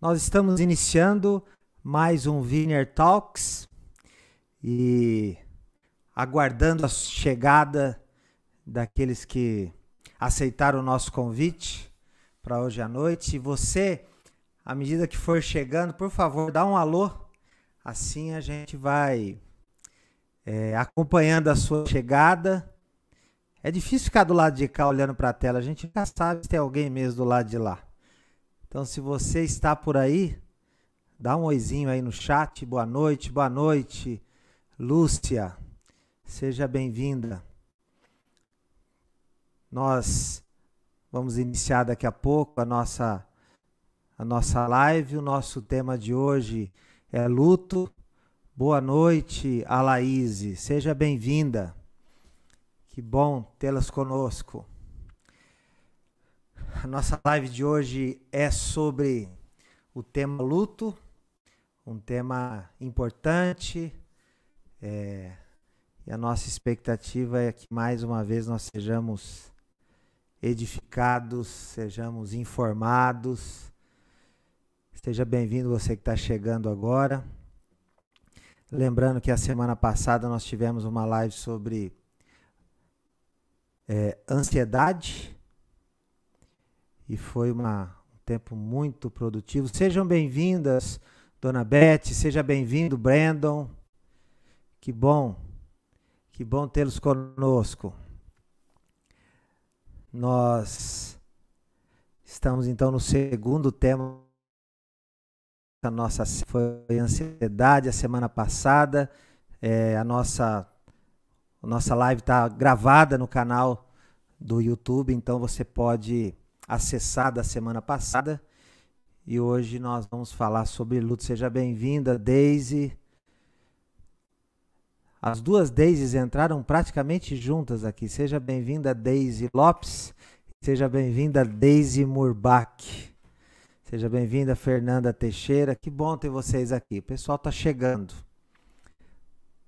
Nós estamos iniciando mais um Vineyard Talks e aguardando a chegada daqueles que aceitaram o nosso convite para hoje à noite. E você, à medida que for chegando, por favor, dá um alô, assim a gente vai acompanhando a sua chegada. É difícil ficar do lado de cá olhando para a tela, a gente nunca sabe se tem alguém mesmo do lado de lá. Então, se você está por aí, dá um oizinho aí no chat. Boa noite, Lúcia, seja bem-vinda. Nós vamos iniciar daqui a pouco a nossa live. O nosso tema de hoje é luto. Boa noite, Alaíse, seja bem-vinda. Que bom tê-las conosco. A nossa live de hoje é sobre o tema luto, um tema importante, e a nossa expectativa é que mais uma vez nós sejamos edificados, sejamos informados. Seja bem-vindo você que está chegando agora. Lembrando que a semana passada nós tivemos uma live sobre ansiedade e foi um tempo muito produtivo. Sejam bem-vindas, Dona Beth, seja bem-vindo, Brandon. Que bom tê-los conosco. Nós estamos então no segundo tema. A nossa foi ansiedade a semana passada. A nossa live está gravada no canal do YouTube, então você pode acessar da semana passada. E hoje nós vamos falar sobre luto. Seja bem-vinda, Daisy. As duas Daisys entraram praticamente juntas aqui. Seja bem-vinda, Daisy Lopes. Seja bem-vinda, Daisy Murbach. Seja bem-vinda, Fernanda Teixeira. Que bom ter vocês aqui. O pessoal está chegando.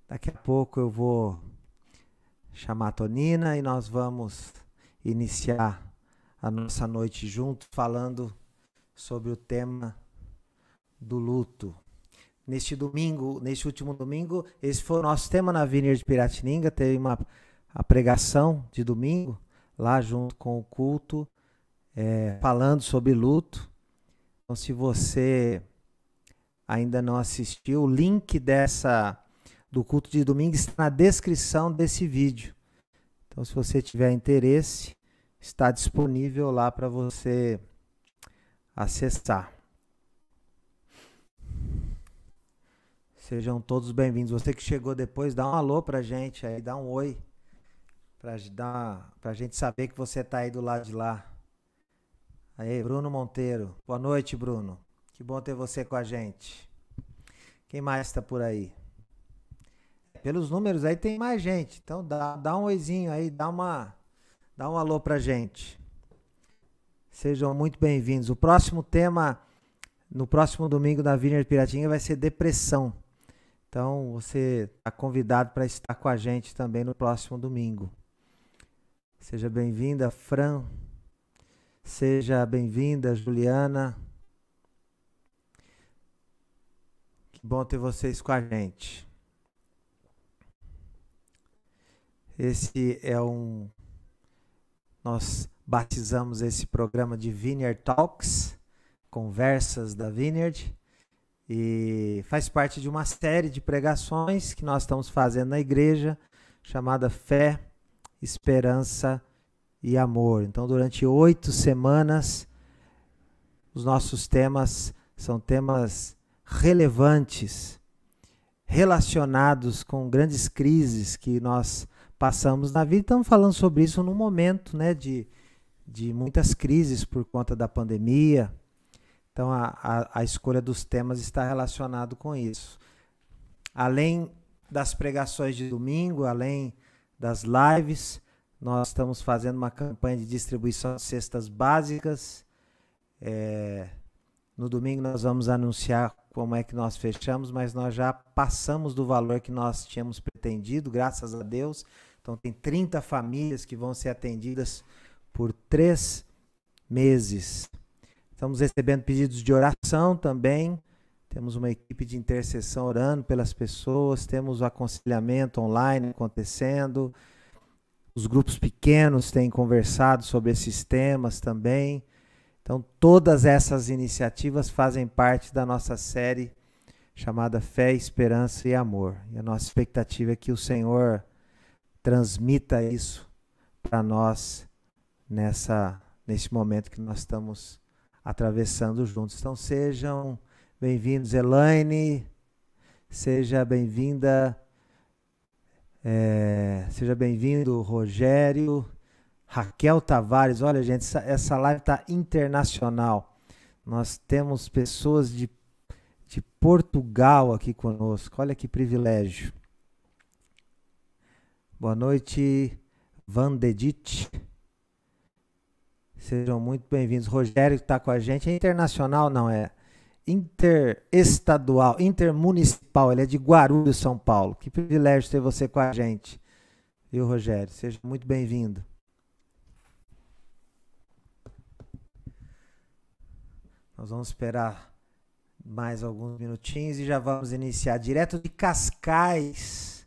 Daqui a pouco eu vou chamar a Tonina e nós vamos iniciar a nossa noite juntos falando sobre o tema do luto. Neste último domingo, esse foi o nosso tema na Vineyard de Piratininga. Teve a pregação de domingo lá junto com o culto, falando sobre luto. Então, se você ainda não assistiu, o link do culto de domingo está na descrição desse vídeo. Então, se você tiver interesse, está disponível lá para você acessar. Sejam todos bem-vindos. Você que chegou depois, dá um alô pra gente aí, dá um oi, pra gente saber que você tá aí do lado de lá. Aí, Bruno Monteiro. Boa noite, Bruno. Que bom ter você com a gente. Quem mais está por aí? Pelos números aí tem mais gente. Então dá um oizinho aí, dá um alô pra gente. Sejam muito bem-vindos. O próximo tema, no próximo domingo da Vineyard Piratinga, vai ser depressão. Então você está convidado para estar com a gente também no próximo domingo. Seja bem-vinda, Fran. Seja bem-vinda, Juliana. Que bom ter vocês com a gente. Nós batizamos esse programa de Vineyard Talks, Conversas da Vineyard, e faz parte de uma série de pregações que nós estamos fazendo na igreja, chamada Fé, Esperança e Amor. Então, durante 8 semanas, os nossos temas são temas relevantes, relacionados com grandes crises que nós passamos na vida. Estamos falando sobre isso num momento, né, de muitas crises por conta da pandemia. Então, a escolha dos temas está relacionado com isso. Além das pregações de domingo, além das lives, nós estamos fazendo uma campanha de distribuição de cestas básicas. No domingo nós vamos anunciar como é que nós fechamos, mas nós já passamos do valor que nós tínhamos pretendido, graças a Deus. Então tem 30 famílias que vão ser atendidas por 3 meses. Estamos recebendo pedidos de oração também. Temos uma equipe de intercessão orando pelas pessoas. Temos o aconselhamento online acontecendo. Os grupos pequenos têm conversado sobre esses temas também. Então, todas essas iniciativas fazem parte da nossa série chamada Fé, Esperança e Amor. E a nossa expectativa é que o Senhor transmita isso para nós nesse momento que nós estamos atravessando juntos. Então, sejam bem-vindos, Elaine. Seja bem-vinda. Seja bem-vindo, Rogério. Raquel Tavares. Olha, gente, essa live está internacional. Nós temos pessoas de Portugal aqui conosco. Olha que privilégio. Boa noite, Vandedit. Sejam muito bem-vindos. Rogério está com a gente. É internacional, não é? Interestadual, intermunicipal. Ele é de Guarulhos, São Paulo. Que privilégio ter você com a gente. Viu, Rogério? Seja muito bem-vindo. Nós vamos esperar mais alguns minutinhos e já vamos iniciar direto de Cascais,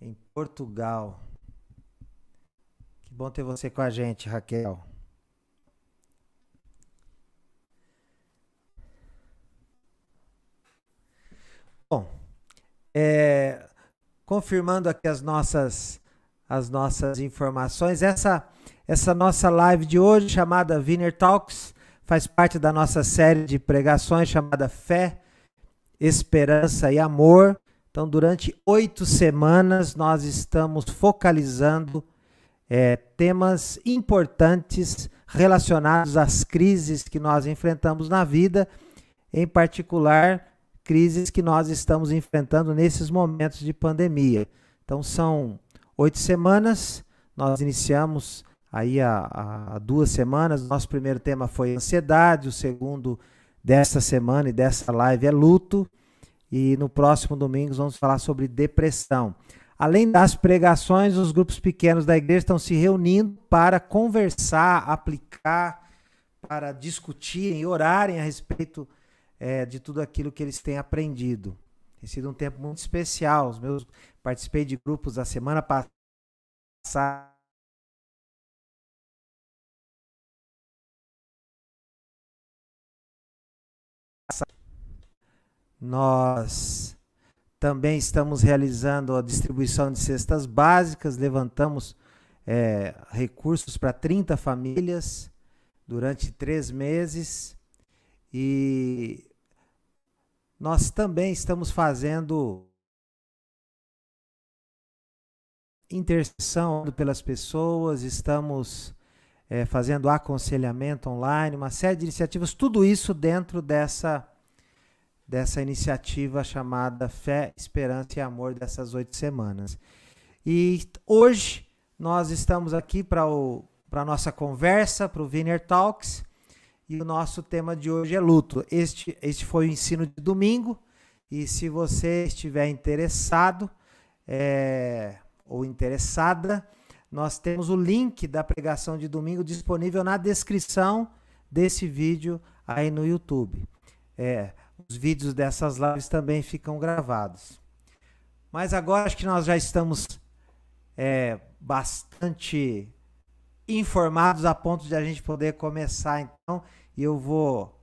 em Portugal. Que bom ter você com a gente, Raquel. Bom, confirmando aqui as nossas informações, essa nossa live de hoje, chamada Wiener Talks, faz parte da nossa série de pregações chamada Fé, Esperança e Amor. Então, durante 8 semanas, nós estamos focalizando temas importantes relacionados às crises que nós enfrentamos na vida, em particular, crises que nós estamos enfrentando nesses momentos de pandemia. Então, são 8 semanas, nós iniciamos aí há 2 semanas. Nosso primeiro tema foi ansiedade, o segundo dessa semana e dessa live é luto, e no próximo domingo vamos falar sobre depressão. Além das pregações, os grupos pequenos da igreja estão se reunindo para conversar, aplicar, para discutirem e orarem a respeito de tudo aquilo que eles têm aprendido. Tem sido um tempo muito especial. Participei de grupos a semana passada. Nós também estamos realizando a distribuição de cestas básicas, levantamos recursos para 30 famílias durante 3 meses, e nós também estamos fazendo intercessão pelas pessoas, estamos fazendo aconselhamento online, uma série de iniciativas, tudo isso dentro dessa iniciativa chamada Fé, Esperança e Amor, dessas 8 semanas. E hoje nós estamos aqui para a nossa conversa, para o Wiener Talks, e o nosso tema de hoje é luto. Este foi o ensino de domingo, e se você estiver interessado ou interessada, nós temos o link da pregação de domingo disponível na descrição desse vídeo aí no YouTube. Os vídeos dessas lives também ficam gravados. Mas agora acho que nós já estamos bastante informados a ponto de a gente poder começar, então, e eu vou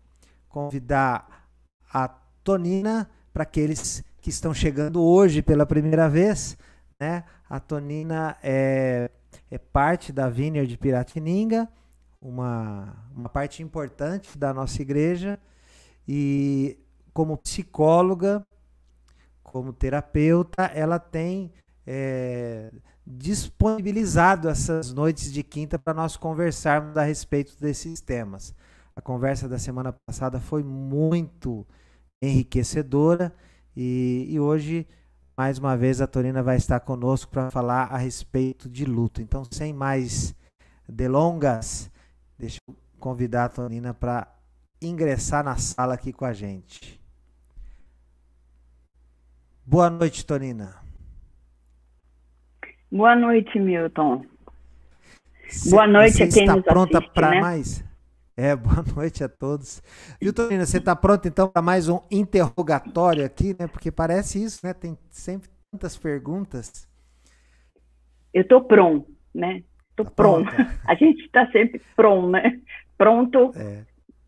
convidar a Tonina, para aqueles que estão chegando hoje pela primeira vez, né? A Tonina é parte da Wiener de Piratininga, uma parte importante da nossa igreja, e como psicóloga, como terapeuta, ela tem disponibilizado essas noites de quinta para nós conversarmos a respeito desses temas. A conversa da semana passada foi muito enriquecedora, e hoje, mais uma vez, a Tonina vai estar conosco para falar a respeito de luto. Então, sem mais delongas, deixa eu convidar a Tonina para ingressar na sala aqui com a gente. Boa noite, Tonina. Boa noite, Milton. Boa noite a quem nos assiste, Você está pronta para né? mais? Boa noite a todos. Viu, Tonina, você está pronto então para mais um interrogatório aqui, né? Porque parece isso, né? Tem sempre tantas perguntas. Eu tô pronto, né? Tô Tá pronto. pronta? A gente está sempre pronto, né? Pronto É.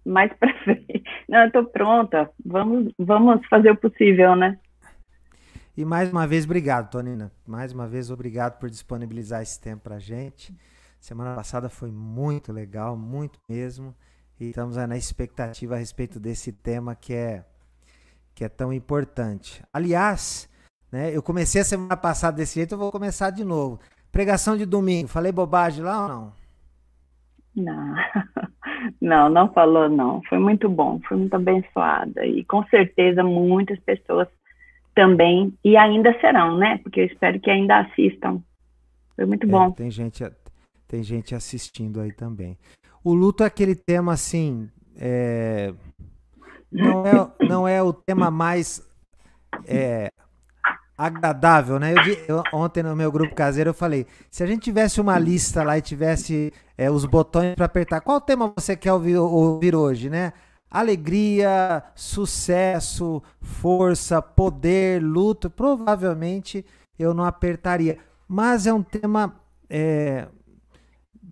mais para frente. Não, eu tô pronta. Vamos fazer o possível, né? E mais uma vez, obrigado, Tonina. Mais uma vez, obrigado por disponibilizar esse tempo para a gente. Semana passada foi muito legal, muito mesmo. E estamos aí na expectativa a respeito desse tema que é tão importante. Aliás, né, eu comecei a semana passada desse jeito, eu vou começar de novo. Pregação de domingo, falei bobagem lá ou não? Não, não falou, não. Foi muito bom, foi muito abençoada. E com certeza muitas pessoas também, e ainda serão, né? Porque eu espero que ainda assistam. Foi muito bom. Tem gente assistindo aí também. O luto é aquele tema assim, não é o tema mais agradável, né? Ontem no meu grupo caseiro eu falei, se a gente tivesse uma lista lá e tivesse os botões para apertar, qual tema você quer ouvir hoje, né? Alegria, sucesso, força, poder, luto, provavelmente eu não apertaria. Mas é um tema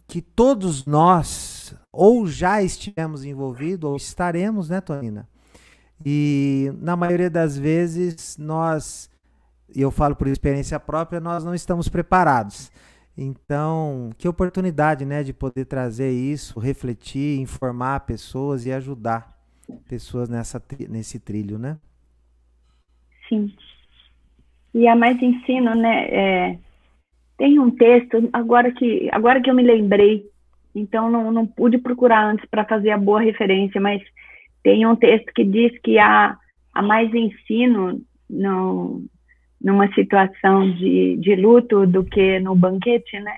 que todos nós ou já estivemos envolvidos ou estaremos, né, Tonina? E na maioria das vezes e eu falo por experiência própria, nós não estamos preparados. Então, que oportunidade, né, de poder trazer isso, refletir, informar pessoas e ajudar pessoas nesse trilho, né? Sim. E a Mais Ensino, né? Tem um texto, agora que eu me lembrei, então não pude procurar antes para fazer a boa referência, mas tem um texto que diz que há mais ensino numa situação de luto do que no banquete, né?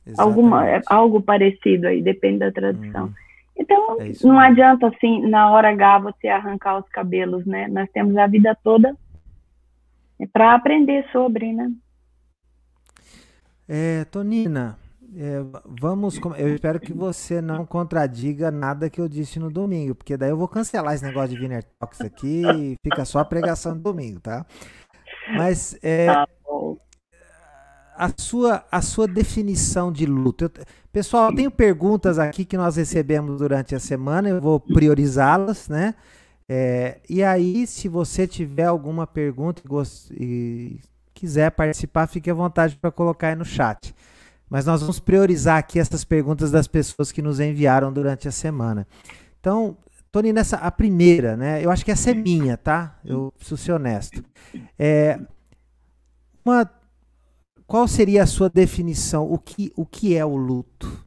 Exatamente. Algo parecido aí, depende da tradução. Então, É isso não mesmo. adianta, assim, na hora H você arrancar os cabelos, né? Nós temos a vida toda para aprender sobre, né? Tonina, eu espero que você não contradiga nada que eu disse no domingo, porque daí eu vou cancelar esse negócio de Winner Talks aqui e fica só a pregação do domingo, tá? Mas Tá bom. a sua definição de luto. Pessoal, eu tenho perguntas aqui que nós recebemos durante a semana, eu vou priorizá-las, né? E aí, se você tiver alguma pergunta e quiser participar, fique à vontade para colocar aí no chat. Mas nós vamos priorizar aqui essas perguntas das pessoas que nos enviaram durante a semana. Então, Tony, a primeira, né? Eu acho que essa é minha, tá? Eu preciso ser honesto. Qual seria a sua definição? O que é o luto?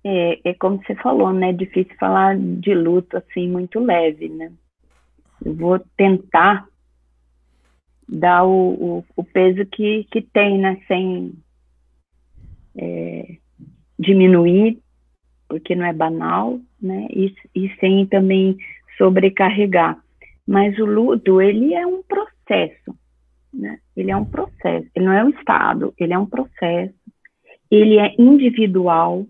É como você falou, né? É difícil falar de luto assim muito leve, né? Eu vou tentar dar o peso que tem, né? Sem diminuir, porque não é banal, né? E sem também sobrecarregar. Mas o luto, ele é um processo, né? Ele é um processo, ele não é um estado, ele é um processo, ele é individual,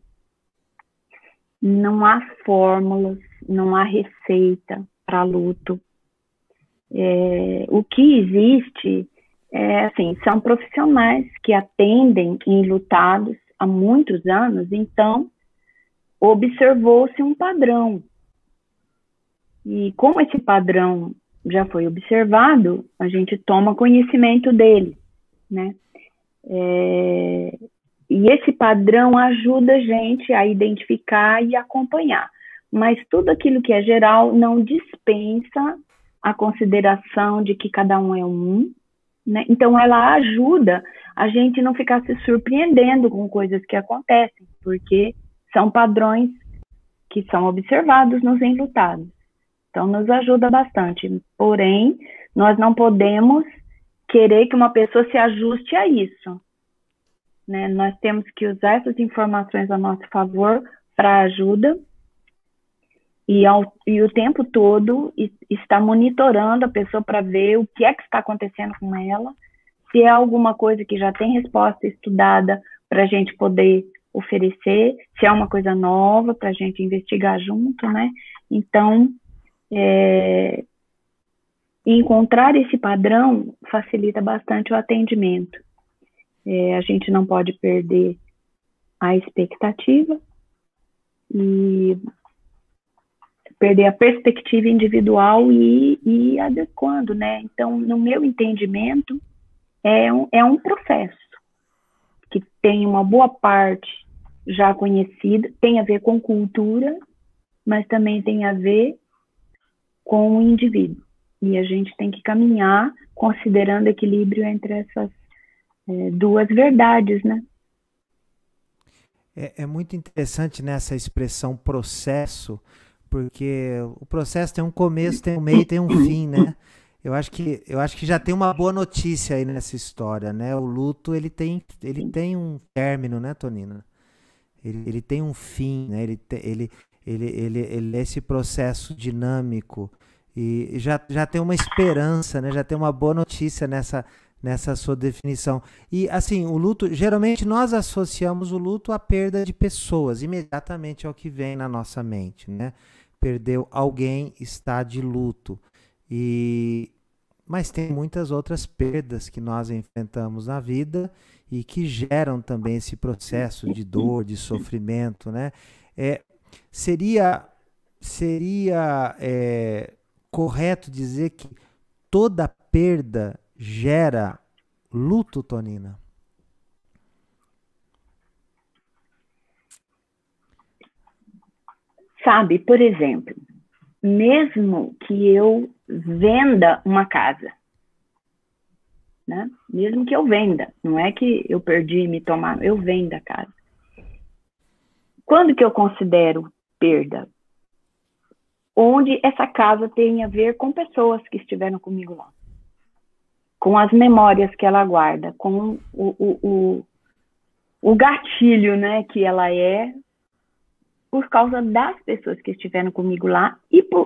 não há fórmulas, não há receita para luto. O que existe assim, são profissionais que atendem enlutados há muitos anos, então observou-se um padrão. E como esse padrão já foi observado, a gente toma conhecimento dele, né? E esse padrão ajuda a gente a identificar e acompanhar. Mas tudo aquilo que é geral não dispensa a consideração de que cada um é um, né? Então, ela ajuda a gente não ficar se surpreendendo com coisas que acontecem, porque são padrões que são observados nos enlutados. Então, nos ajuda bastante. Porém, nós não podemos querer que uma pessoa se ajuste a isso, né? Nós temos que usar essas informações a nosso favor para ajuda e o tempo todo está monitorando a pessoa para ver o que é que está acontecendo com ela, se é alguma coisa que já tem resposta estudada, para a gente poder oferecer, se é uma coisa nova, para a gente investigar junto, né? Então, encontrar esse padrão facilita bastante o atendimento. A gente não pode perder a expectativa e perder a perspectiva individual e ir adequando, né? Então, no meu entendimento, é um processo que tem uma boa parte já conhecida, tem a ver com cultura, mas também tem a ver com o indivíduo. E a gente tem que caminhar considerando equilíbrio entre essas duas verdades, né? É muito interessante nessa expressão processo, porque o processo tem um começo, tem um meio, tem um fim, né? Eu acho que já tem uma boa notícia aí nessa história, né? O luto, ele tem um término, né, Tonina? Ele tem um fim, né? Ele é esse processo dinâmico e já tem uma esperança, né? Já tem uma boa notícia nessa sua definição. E assim, o luto, geralmente nós associamos o luto à perda de pessoas, imediatamente é o que vem na nossa mente, né? Perdeu alguém, está de luto. Mas tem muitas outras perdas que nós enfrentamos na vida e que geram também esse processo de dor, de sofrimento, né? Seria correto dizer que toda perda gera luto, Tonina? Sabe, por exemplo, mesmo que eu venda uma casa, né? Mesmo que eu venda, não é que eu perdi e me tomaram, eu vendo a casa. Quando que eu considero perda? Onde essa casa tem a ver com pessoas que estiveram comigo lá, com as memórias que ela guarda, com o gatilho, né, que ela é por causa das pessoas que estiveram comigo lá,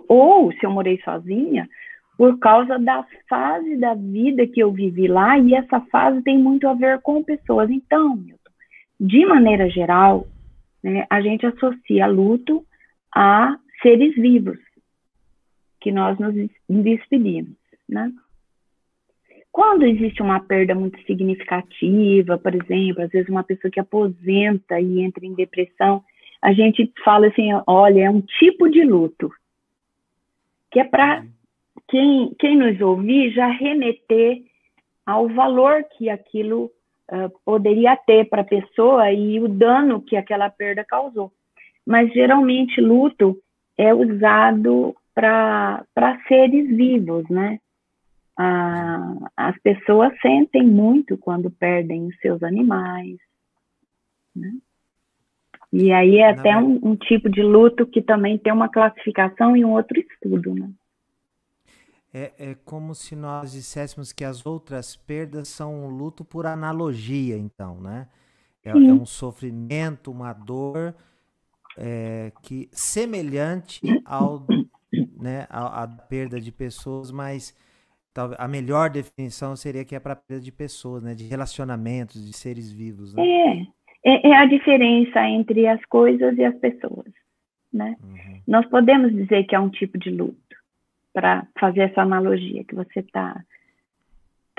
ou se eu morei sozinha, por causa da fase da vida que eu vivi lá, e essa fase tem muito a ver com pessoas. Então, Milton, de maneira geral, né, a gente associa luto a seres vivos, que nós nos despedimos, né? Quando existe uma perda muito significativa, por exemplo, às vezes uma pessoa que aposenta e entra em depressão, a gente fala assim, olha, é um tipo de luto, que é para quem nos ouvir já remeter ao valor que aquilo poderia ter para a pessoa e o dano que aquela perda causou. Mas, geralmente, luto é usado para seres vivos, né? As pessoas sentem muito quando perdem os seus animais, né? E aí é até um tipo de luto que também tem uma classificação e um outro estudo, né? É como se nós disséssemos que as outras perdas são um luto por analogia, então, né? É um sofrimento, uma dor que semelhante né, à perda de pessoas, mas talvez a melhor definição seria que é para perda de pessoas, né? De relacionamentos, de seres vivos, né? É a diferença entre as coisas e as pessoas, né? Uhum. Nós podemos dizer que é um tipo de luto, para fazer essa analogia que você tá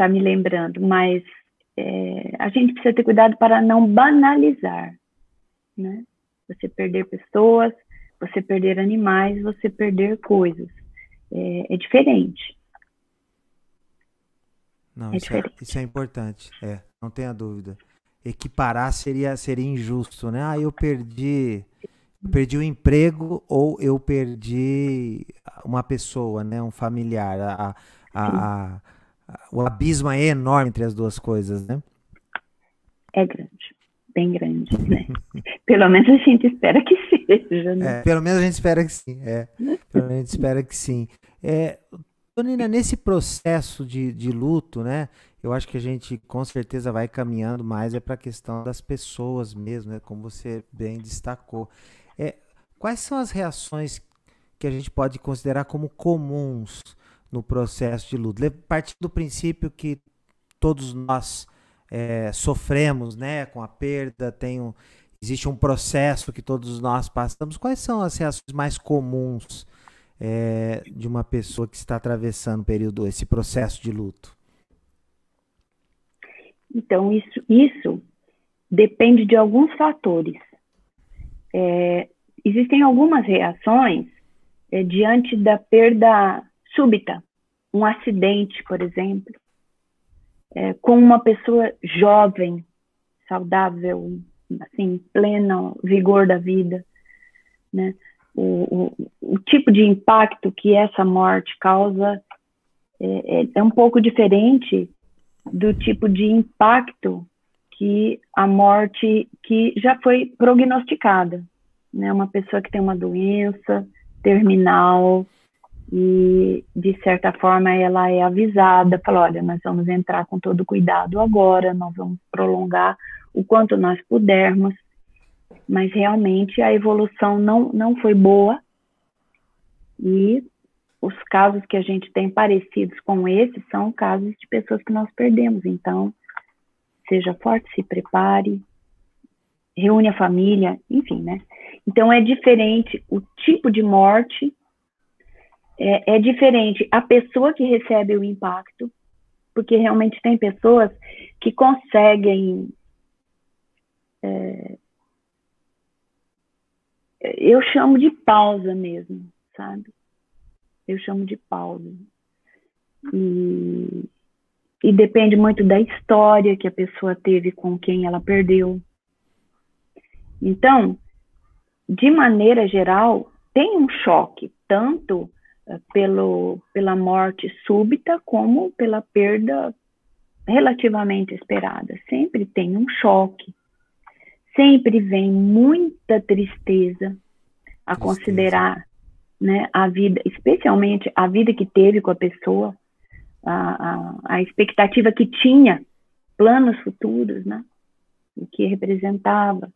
me lembrando, mas a gente precisa ter cuidado para não banalizar, né? Você perder pessoas, você perder animais, você perder coisas. É diferente. Não, isso é importante, não tenha dúvida. Equiparar seria injusto, né? Eu perdi o emprego ou eu perdi uma pessoa, né? Um familiar. O abismo é enorme entre as duas coisas, né? É grande, bem grande, né? Pelo menos a gente espera que seja, né? Pelo menos a gente espera que sim, Pelo menos a gente espera que sim. Tonina, nesse processo de luto, né? Eu acho que a gente com certeza vai caminhando mais para a questão das pessoas mesmo, né? Como você bem destacou. Quais são as reações que a gente pode considerar como comuns no processo de luto? Partindo do princípio que todos nós sofremos, né, com a perda, existe um processo que todos nós passamos. Quais são as reações mais comuns de uma pessoa que está atravessando esse processo de luto? Então, isso depende de alguns fatores. Existem algumas reações diante da perda súbita, um acidente, por exemplo, com uma pessoa jovem, saudável, assim, pleno vigor da vida, né? O tipo de impacto que essa morte causa é um pouco diferente do tipo de impacto que a morte que já foi prognosticada, né? Uma pessoa que tem uma doença terminal e, de certa forma, ela é avisada, fala, olha, nós vamos entrar com todo cuidado agora, nós vamos prolongar o quanto nós pudermos, mas realmente a evolução não foi boa e os casos que a gente tem parecidos com esse são casos de pessoas que nós perdemos. Então, seja forte, se prepare, reúne a família, enfim, né? Então, é diferente o tipo de morte, é diferente a pessoa que recebe o impacto, porque realmente tem pessoas que conseguem... eu chamo de pausa mesmo, sabe? Eu chamo de pausa. E depende muito da história que a pessoa teve com quem ela perdeu. Então, de maneira geral, tem um choque, tanto pela morte súbita, como pela perda relativamente esperada. Sempre tem um choque. Sempre vem muita tristeza a considerar, né, a vida, especialmente a vida que teve com a pessoa, a expectativa que tinha, planos futuros, né, o que representava.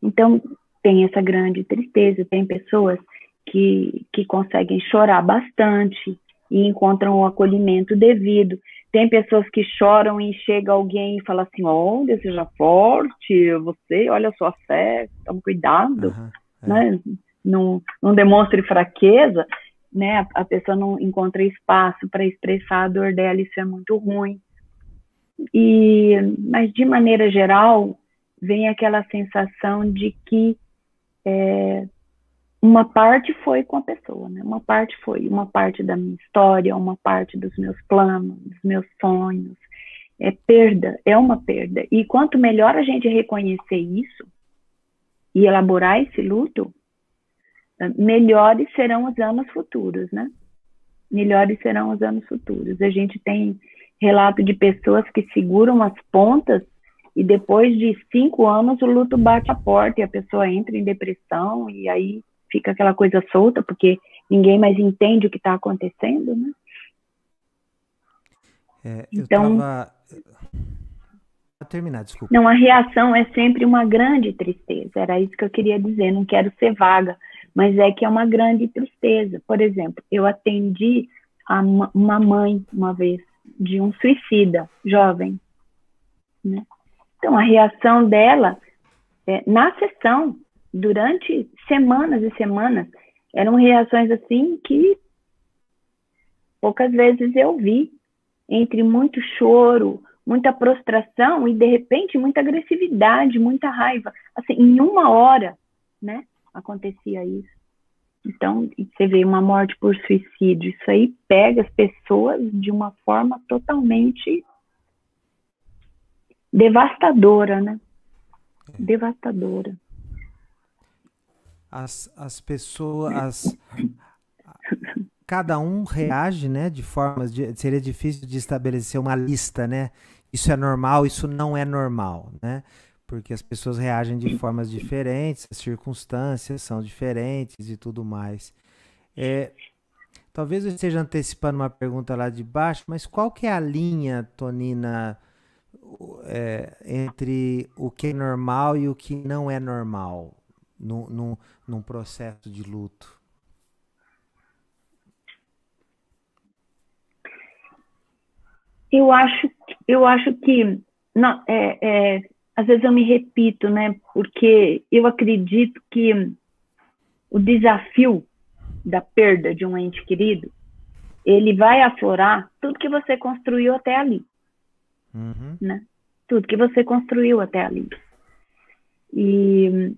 Então, tem essa grande tristeza. Tem pessoas que conseguem chorar bastante e encontram o acolhimento devido. Tem pessoas que choram e chega alguém e fala assim, olha, seja forte, você, olha a sua fé, tome cuidado, né? Não demonstre fraqueza, né? A pessoa não encontra espaço para expressar a dor dela, isso é muito ruim. Mas, de maneira geral, vem aquela sensação de que uma parte foi com a pessoa, né? Uma parte da minha história, uma parte dos meus planos, dos meus sonhos. É uma perda. E quanto melhor a gente reconhecer isso e elaborar esse luto, melhores serão os anos futuros, né? Melhores serão os anos futuros. A gente tem relato de pessoas que seguram as pontas e depois de 5 anos o luto bate a porta e a pessoa entra em depressão e aí fica aquela coisa solta, porque ninguém mais entende o que está acontecendo, né? Então, Vou terminar, desculpa. Não, a reação é sempre uma grande tristeza, era isso que eu queria dizer, não quero ser vaga, mas é que é uma grande tristeza. Por exemplo, eu atendi uma mãe uma vez de um suicida jovem, né? Então, a reação dela, na sessão, durante semanas e semanas, eram reações assim que poucas vezes eu vi, entre muito choro, muita prostração e, de repente, muita agressividade, muita raiva. Assim, em 1 hora, né, acontecia isso. Então, você vê uma morte por suicídio, isso aí pega as pessoas de uma forma totalmente devastadora, né? Devastadora. As pessoas... Cada um reage, né, de formas... seria difícil de estabelecer uma lista, né? Isso é normal, isso não é normal, né? Porque as pessoas reagem de formas diferentes, as circunstâncias são diferentes e tudo mais. Talvez eu esteja antecipando uma pergunta lá de baixo, mas qual que é a linha, Tonina, entre o que é normal e o que não é normal num processo de luto? Eu acho que não, às vezes eu me repito, né? Porque eu acredito que o desafio da perda de um ente querido, ele vai aflorar tudo que você construiu até ali, né? Tudo que você construiu até ali. E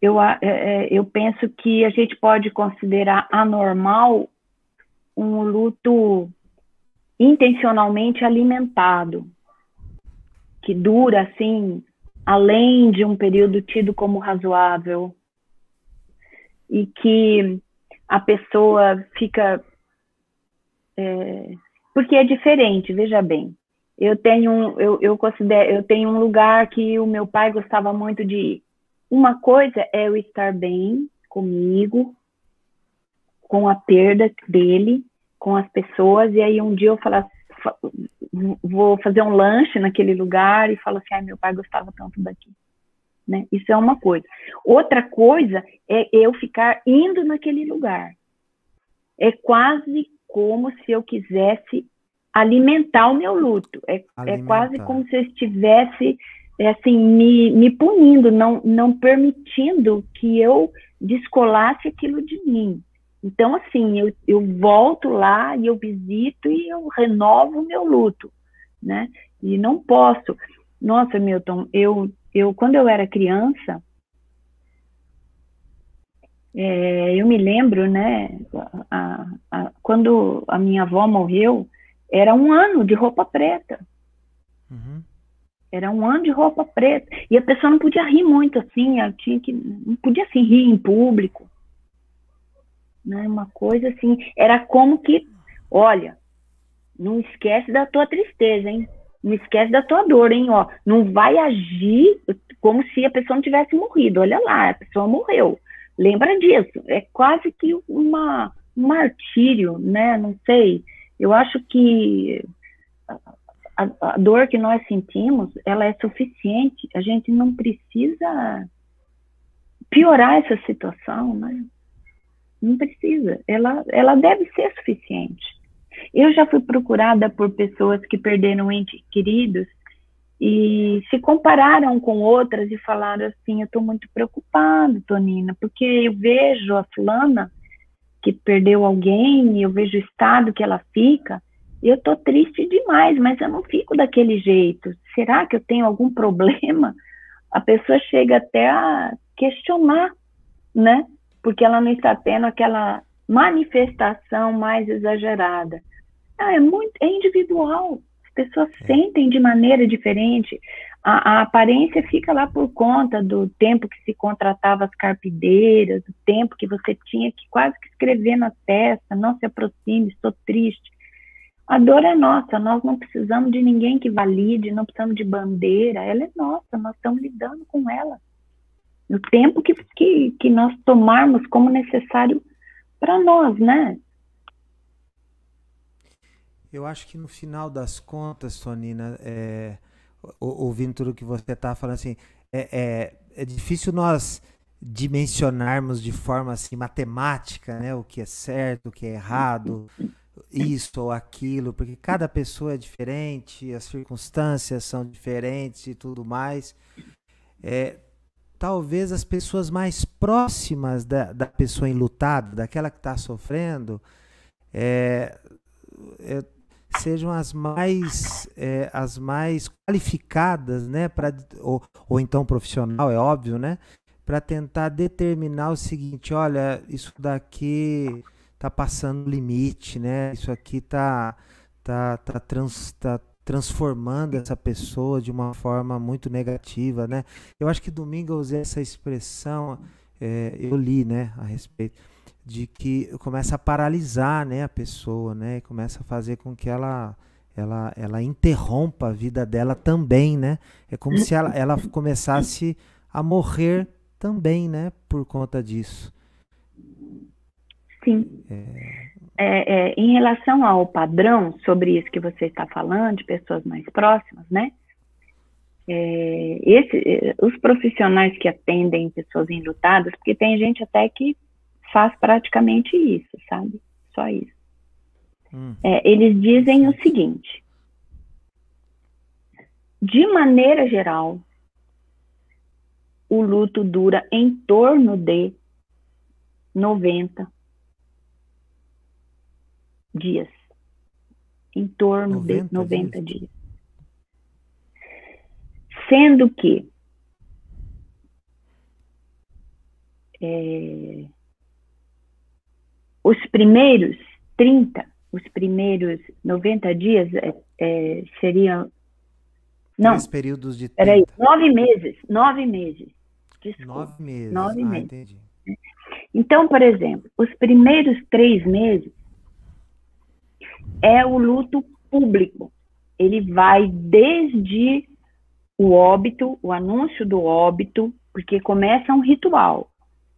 eu penso que a gente pode considerar anormal um luto intencionalmente alimentado, que dura, assim, além de um período tido como razoável, e que a pessoa fica... porque é diferente, veja bem. Eu tenho um lugar que o meu pai gostava muito de ir. Uma coisa é eu estar bem comigo, com a perda dele, com as pessoas, e aí um dia eu falar, vou fazer um lanche naquele lugar e falo assim, meu pai gostava tanto daqui. Né? Isso é uma coisa. Outra coisa é eu ficar indo naquele lugar. É quase como se eu quisesse alimentar o meu luto. É quase como se eu estivesse assim, me punindo, não permitindo que eu descolasse aquilo de mim. Então, assim, eu volto lá e eu visito e eu renovo o meu luto, né? E não posso. Nossa, Milton, quando eu era criança, eu me lembro, né, quando a minha avó morreu, era um ano de roupa preta. Era um ano de roupa preta. E a pessoa não podia rir muito, assim, não podia, assim, rir em público. Né? Uma coisa assim, era como que, olha, não esquece da tua tristeza, hein? Não esquece da tua dor, hein? Ó, não vai agir como se a pessoa não tivesse morrido. Olha lá, a pessoa morreu. Lembra disso. É quase que um martírio, né? Não sei. Eu acho que a dor que nós sentimos, ela é suficiente. A gente não precisa piorar essa situação, né? Não precisa. Ela deve ser suficiente. Eu já fui procurada por pessoas que perderam entes queridos e se compararam com outras e falaram assim, eu estou muito preocupado, Tonina, porque eu vejo a fulana que perdeu alguém, eu vejo o estado que ela fica, e eu estou triste demais, mas eu não fico daquele jeito. Será que eu tenho algum problema? A pessoa chega até a questionar, né? Porque ela não está tendo aquela manifestação mais exagerada. É individual. As pessoas sentem de maneira diferente. A aparência fica lá por conta do tempo que se contratava as carpideiras, do tempo que você tinha que quase que escrever na testa, não se aproxime, estou triste. A dor é nossa, nós não precisamos de ninguém que valide, não precisamos de bandeira, ela é nossa, nós estamos lidando com ela. No tempo que nós tomarmos como necessário para nós, né? Eu acho que no final das contas, Tonina, ouvindo tudo que você está falando, assim, é difícil nós dimensionarmos de forma assim, matemática, né, o que é certo, o que é errado, isso ou aquilo, porque cada pessoa é diferente, as circunstâncias são diferentes e tudo mais. Talvez as pessoas mais próximas da pessoa enlutada, daquela que está sofrendo, sejam as mais qualificadas, né, ou então profissional, é óbvio, né, para tentar determinar o seguinte: olha, isso daqui está passando o limite, né, isso aqui está transformando essa pessoa de uma forma muito negativa, né. Eu acho que domingo eu usei essa expressão, eu li, né, a respeito de que começa a paralisar, né, a pessoa, né, começa a fazer com que ela interrompa a vida dela também, né, é como se ela começasse a morrer também, né, por conta disso. Sim. Em relação ao padrão, sobre isso que você está falando, de pessoas mais próximas, né, os profissionais que atendem pessoas enlutadas, porque tem gente até que faz praticamente isso, sabe? Só isso. Eles dizem o seguinte: de maneira geral, o luto dura em torno de 90 dias. Em torno de 90 dias. Sendo que os primeiros 90 dias seriam... Não, 3 períodos de tempo. Peraí, 9 meses. 9 meses. Desculpa. 9 meses. 9 meses. Entendi. Então, por exemplo, os primeiros 3 meses é o luto público. Ele vai desde o óbito, o anúncio do óbito, porque começa um ritual.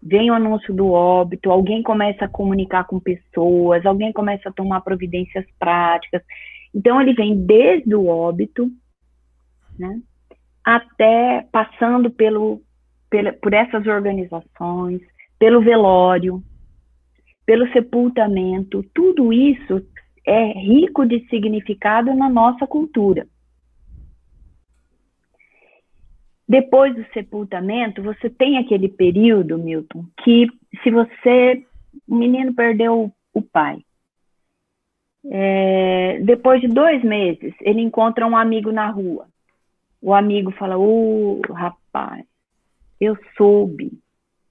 Vem o anúncio do óbito, alguém começa a comunicar com pessoas, alguém começa a tomar providências práticas. Então, ele vem desde o óbito, né, até passando por essas organizações, pelo velório, pelo sepultamento. Tudo isso é rico de significado na nossa cultura. Depois do sepultamento, você tem aquele período, Milton, que se o menino perdeu o pai, depois de 2 meses, ele encontra um amigo na rua. O amigo fala: rapaz, eu soube,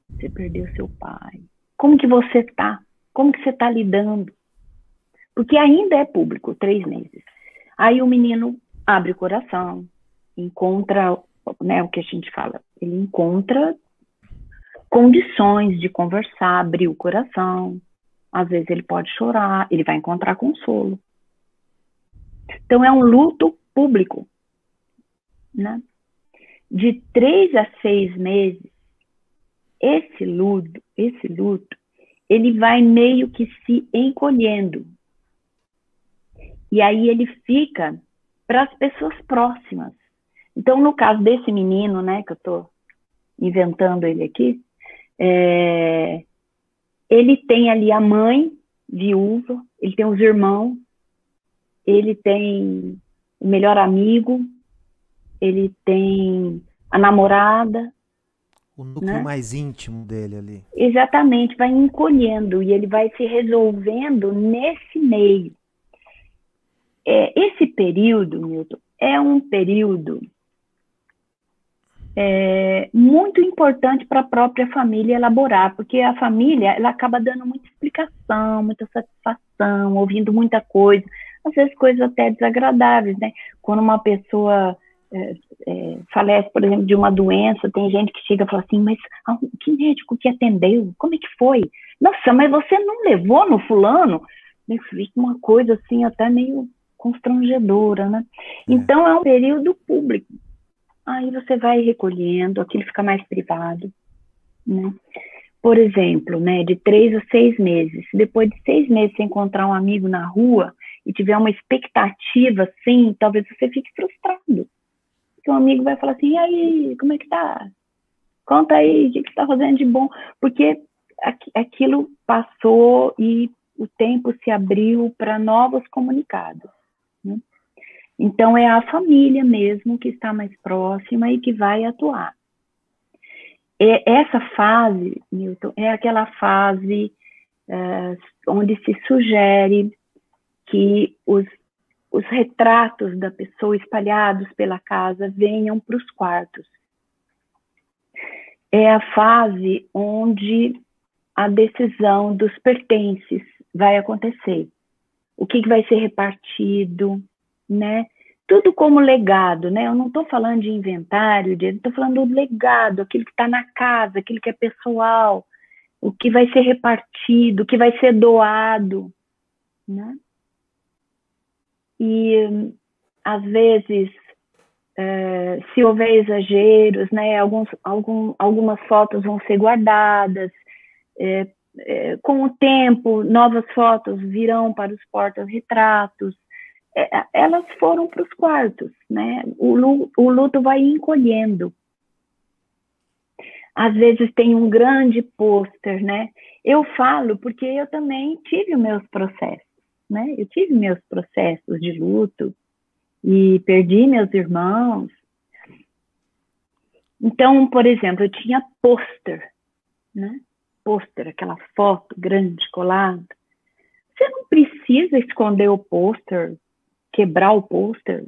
você perdeu seu pai. Como que você tá? Como que você tá lidando? Porque ainda é público, 3 meses. Aí o menino abre o coração, encontra, né, o que a gente fala, ele encontra condições de conversar, abrir o coração. Às vezes ele pode chorar, ele vai encontrar consolo. Então é um luto público, né? De 3 a 6 meses, esse luto, ele vai meio que se encolhendo. E aí ele fica para as pessoas próximas. Então, no caso desse menino, né, que eu estou inventando ele aqui, ele tem ali a mãe viúva, ele tem os irmãos, ele tem o melhor amigo, ele tem a namorada. O núcleo, né, mais íntimo dele ali. Exatamente, vai encolhendo e ele vai se resolvendo nesse meio. Esse período, Milton, é um período muito importante para a própria família elaborar, porque a família ela acaba dando muita explicação, muita satisfação, ouvindo muita coisa, às vezes coisas até desagradáveis, né? Quando uma pessoa falece, por exemplo, de uma doença, tem gente que chega e fala assim: mas que médico que atendeu? Como é que foi? Nossa, mas você não levou no fulano? Fica uma coisa assim até meio constrangedora, né? Então é um período público. Aí você vai recolhendo, aquilo fica mais privado, né? Por exemplo, né, de 3 a 6 meses. Se depois de 6 meses você encontrar um amigo na rua e tiver uma expectativa assim, talvez você fique frustrado. Porque um amigo vai falar assim: e aí, como é que tá? Conta aí, o que você tá fazendo de bom? Porque aquilo passou e o tempo se abriu para novos comunicados, né? Então, é a família mesmo que está mais próxima e que vai atuar. Essa fase, Milton, é aquela fase onde se sugere que os retratos da pessoa espalhados pela casa venham para os quartos. É a fase onde a decisão dos pertences vai acontecer. O que vai ser repartido, né? Tudo como legado, né? Eu não estou falando de inventário, eu estou falando do legado, aquilo que está na casa, aquilo que é pessoal, o que vai ser repartido, o que vai ser doado, né? E, às vezes, se houver exageros, né? Algumas fotos vão ser guardadas, com o tempo, novas fotos virão para os porta-retratos. Elas foram para os quartos, né? O luto vai encolhendo. Às vezes tem um grande pôster, né? Eu falo porque eu também tive os meus processos, né? Eu tive meus processos de luto e perdi meus irmãos. Então, por exemplo, eu tinha pôster, né? Pôster, aquela foto grande colada. Você não precisa esconder o pôster, quebrar o pôster.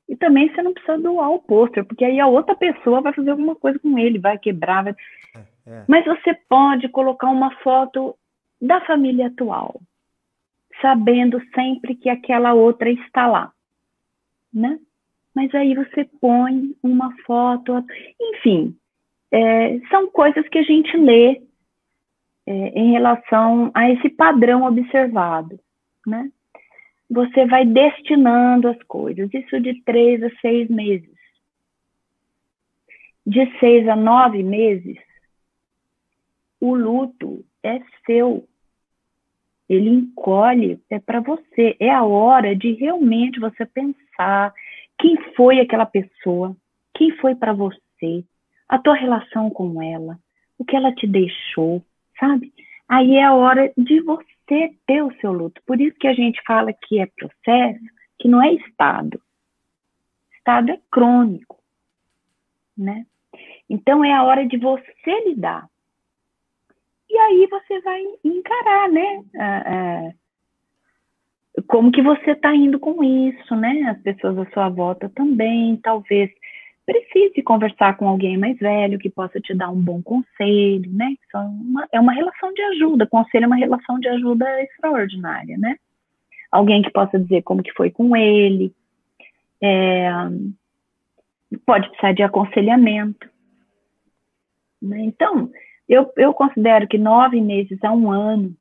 E também você não precisa doar o pôster, porque aí a outra pessoa vai fazer alguma coisa com ele, vai quebrar. Vai... Mas você pode colocar uma foto da família atual, sabendo sempre que aquela outra está lá, né? Mas aí você põe uma foto, enfim, são coisas que a gente lê em relação a esse padrão observado, né? Você vai destinando as coisas, isso de 3 a 6 meses. De 6 a 9 meses, o luto é seu. Ele encolhe, é para você. É a hora de realmente você pensar quem foi aquela pessoa, quem foi para você, a tua relação com ela, o que ela te deixou, sabe? Aí é a hora de você ter o seu luto. Por isso que a gente fala que é processo, que não é estado. Estado é crônico, né? Então é a hora de você lidar. E aí você vai encarar, né? Como que você está indo com isso, né? As pessoas à sua volta também, talvez precise conversar com alguém mais velho que possa te dar um bom conselho, né? É uma relação de ajuda, conselho é uma relação de ajuda extraordinária, né? Alguém que possa dizer como que foi com ele, pode precisar de aconselhamento, né? Então, eu considero que 9 meses a 1 ano,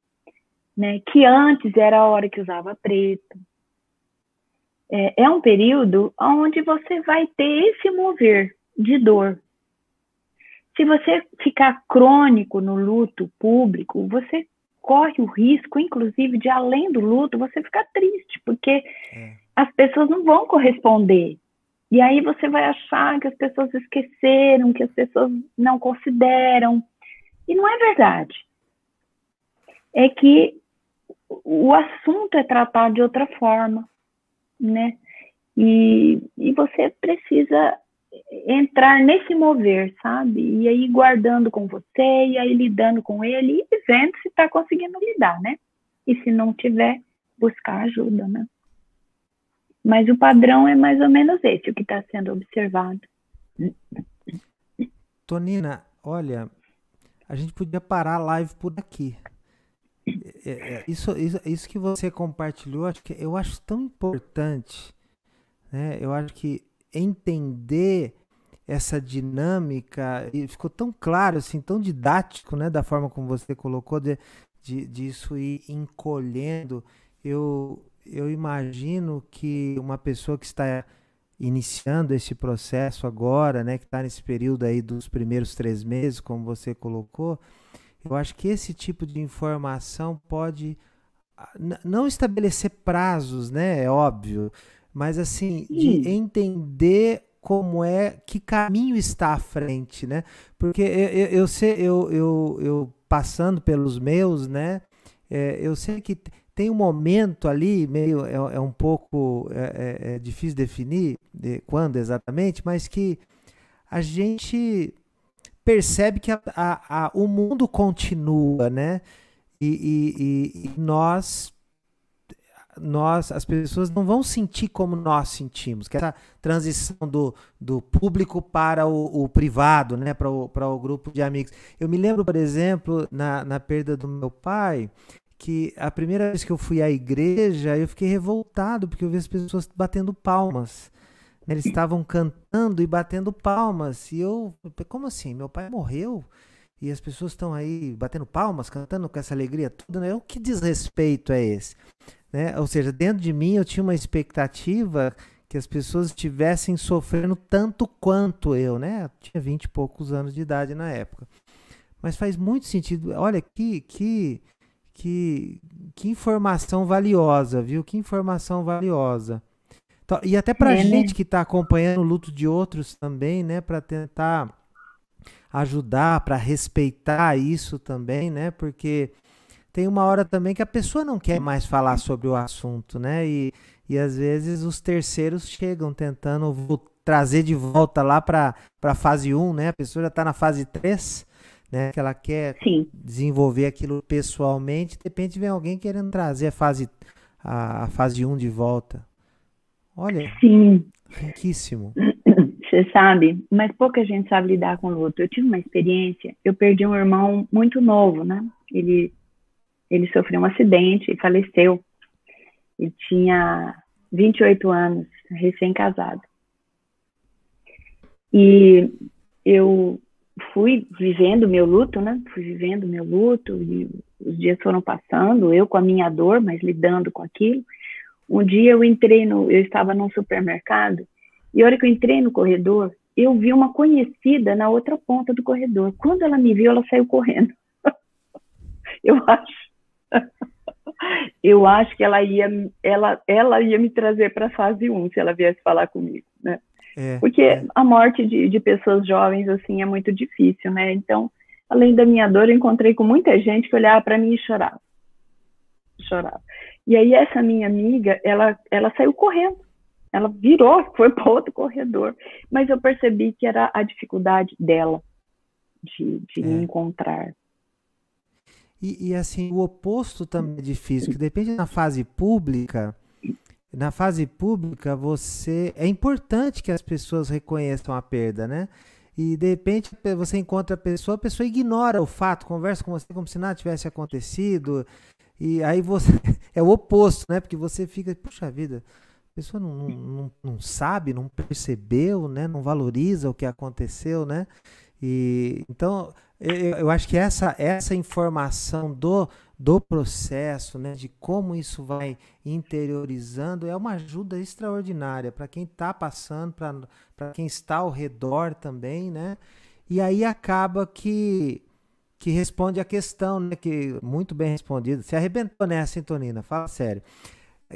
né, que antes era a hora que usava preto, é um período onde você vai ter esse mover de dor. Se você ficar crônico no luto público, você corre o risco, inclusive, de além do luto, você ficar triste, porque as pessoas não vão corresponder. E aí você vai achar que as pessoas esqueceram, que as pessoas não consideram. E não é verdade. É que o assunto é tratado de outra forma, né? E você precisa entrar nesse mover, sabe? E aí guardando com você, e aí lidando com ele, e vendo se está conseguindo lidar, né? E se não tiver, buscar ajuda, né? Mas o padrão é mais ou menos esse, o que está sendo observado. Tonina, olha, a gente podia parar a live por aqui. Isso que você compartilhou, eu acho tão importante, né? Eu acho que entender essa dinâmica, e ficou tão claro, assim, tão didático, né, da forma como você colocou, disso ir encolhendo. Eu imagino que uma pessoa que está iniciando esse processo agora, né, que está nesse período aí dos primeiros 3 meses, como você colocou, eu acho que esse tipo de informação pode não estabelecer prazos, né? É óbvio, mas assim, de entender como que caminho está à frente, né? Porque eu passando pelos meus, né? Eu sei que tem um momento ali, meio, um pouco difícil definir quando exatamente, mas que a gente percebe que o mundo continua, né? E nós, as pessoas não vão sentir como nós sentimos, que essa transição do público para o privado, né? Para o grupo de amigos. Eu me lembro, por exemplo, na perda do meu pai, que a primeira vez que eu fui à igreja, eu fiquei revoltado, porque eu vi as pessoas batendo palmas. Eles estavam cantando e batendo palmas. E como assim? Meu pai morreu? E as pessoas estão aí batendo palmas, cantando com essa alegria toda, né? Que desrespeito é esse? Né? Ou seja, dentro de mim eu tinha uma expectativa que as pessoas estivessem sofrendo tanto quanto eu, né? Eu tinha 20 e poucos anos de idade na época. Mas faz muito sentido. Olha, que informação valiosa, viu? Que informação valiosa. E até pra gente, né, que está acompanhando o luto de outros também, né, para tentar ajudar, para respeitar isso também, né, porque tem uma hora também que a pessoa não quer mais falar sobre o assunto, né? E às vezes os terceiros chegam tentando trazer de volta lá para a fase 1, né? A pessoa já está na fase 3, né? Que ela quer Sim. desenvolver aquilo pessoalmente, de repente vem alguém querendo trazer a fase 1 de volta. Olha, Sim. riquíssimo. Você sabe, mas pouca gente sabe lidar com luto. Eu tive uma experiência, eu perdi um irmão muito novo, né? Ele sofreu um acidente e faleceu. Ele tinha 28 anos, recém-casado. E eu fui vivendo meu luto, né? Fui vivendo meu luto e os dias foram passando, eu com a minha dor, mas lidando com aquilo. Um dia eu estava num supermercado e a hora que eu entrei no corredor, eu vi uma conhecida na outra ponta do corredor. Quando ela me viu, ela saiu correndo. Eu acho que ela ia me trazer para a fase 1, se ela viesse falar comigo, né? Porque a morte de pessoas jovens, assim, é muito difícil, né? Então, além da minha dor, eu encontrei com muita gente que olhava para mim e chorava. E aí essa minha amiga, ela saiu correndo. Ela virou, foi para outro corredor. Mas eu percebi que era a dificuldade dela de me encontrar. E assim, o oposto também é difícil, que depende na fase pública. Na fase pública, é importante que as pessoas reconheçam a perda, né? E de repente você encontra a pessoa ignora o fato, conversa com você como se nada tivesse acontecido. E aí você é o oposto, né? Porque você fica, puxa vida, a pessoa não sabe, não percebeu, né? Não valoriza o que aconteceu, né? E então eu acho que essa informação do processo, né, de como isso vai interiorizando, é uma ajuda extraordinária para quem está passando, para quem está ao redor também, né? E aí acaba que responde a questão, né, que muito bem respondida. Você arrebentou nessa, hein, Tonina? Fala sério.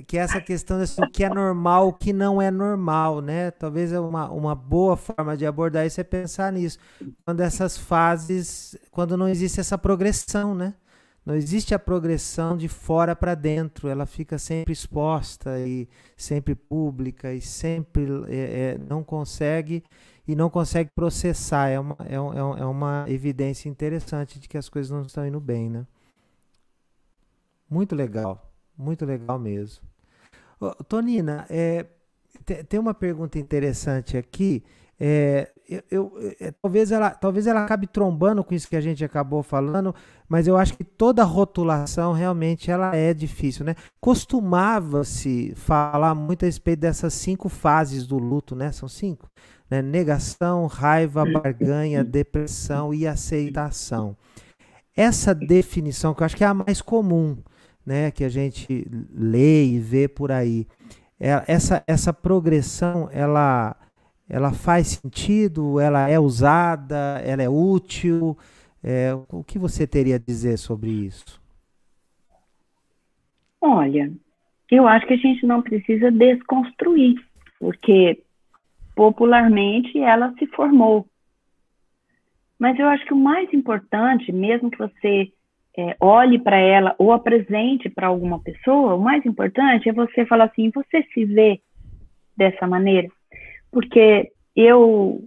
Que essa questão assim, o que é normal, o que não é normal, né? Talvez uma boa forma de abordar isso é pensar nisso. Quando essas fases, quando não existe essa progressão, né? Não existe a progressão de fora para dentro, ela fica sempre exposta e sempre pública e sempre não consegue processar. É uma evidência interessante de que as coisas não estão indo bem, né? Muito legal mesmo. Ô, Tonina, tem uma pergunta interessante aqui. Talvez ela acabe trombando com isso que a gente acabou falando, mas eu acho que toda rotulação realmente ela é difícil, né? Costumava-se falar muito a respeito dessas 5 fases do luto, né? São 5, né? Negação, raiva, barganha, depressão e aceitação. Essa definição, que eu acho que é a mais comum, né, que a gente lê e vê por aí, essa progressão, ela faz sentido, ela é usada, ela é útil? O que você teria a dizer sobre isso? Olha, eu acho que a gente não precisa desconstruir, porque popularmente ela se formou. Mas eu acho que o mais importante, mesmo que você olhe para ela ou apresente para alguma pessoa, o mais importante é você falar assim, você se vê dessa maneira? Porque eu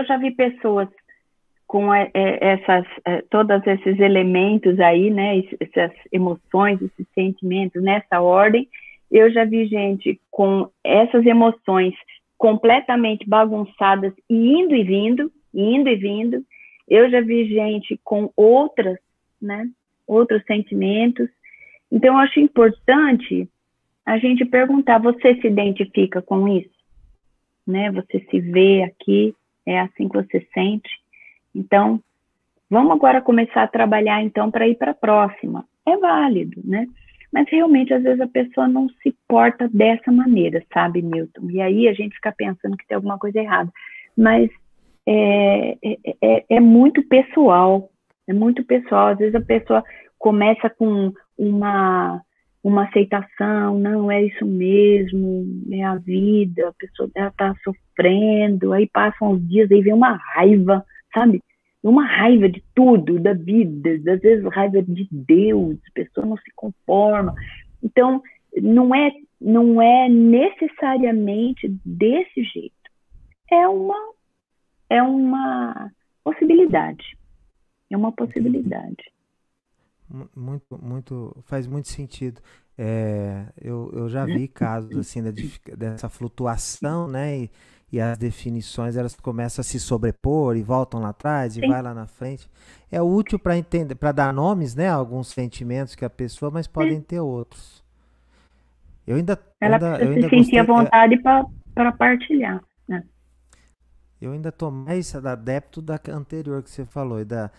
já vi pessoas com todos esses elementos aí, né, essas emoções, esses sentimentos nessa ordem. Eu já vi gente com essas emoções completamente bagunçadas e indo e vindo. Eu já vi gente com outros sentimentos. Então, eu acho importante a gente perguntar, você se identifica com isso? Né? Você se vê aqui, é assim que você sente? Então, vamos agora começar a trabalhar, então, para ir para a próxima. É válido, né? Mas, realmente, às vezes, a pessoa não se porta dessa maneira, sabe, Milton? E aí a gente fica pensando que tem alguma coisa errada. Mas é muito pessoal. É muito pessoal. Às vezes, a pessoa começa com uma aceitação, não, é isso mesmo, é a vida, a pessoa está sofrendo, aí passam uns dias, aí vem uma raiva, sabe? uma raiva de tudo, da vida, às vezes raiva de Deus, a pessoa não se conforma. Então, não é necessariamente desse jeito. É uma possibilidade. É uma possibilidade. Faz muito sentido. Eu já vi casos assim dessa flutuação, né? E as definições elas começam a se sobrepor e voltam lá atrás e Sim. vai lá na frente. É útil para entender, para dar nomes, né? A alguns sentimentos que a pessoa, mas podem ter outros. Ela precisa Eu se ainda sentir à gostei. vontade para partilhar, né? Eu ainda tô mais adepto da anterior que você falou, e da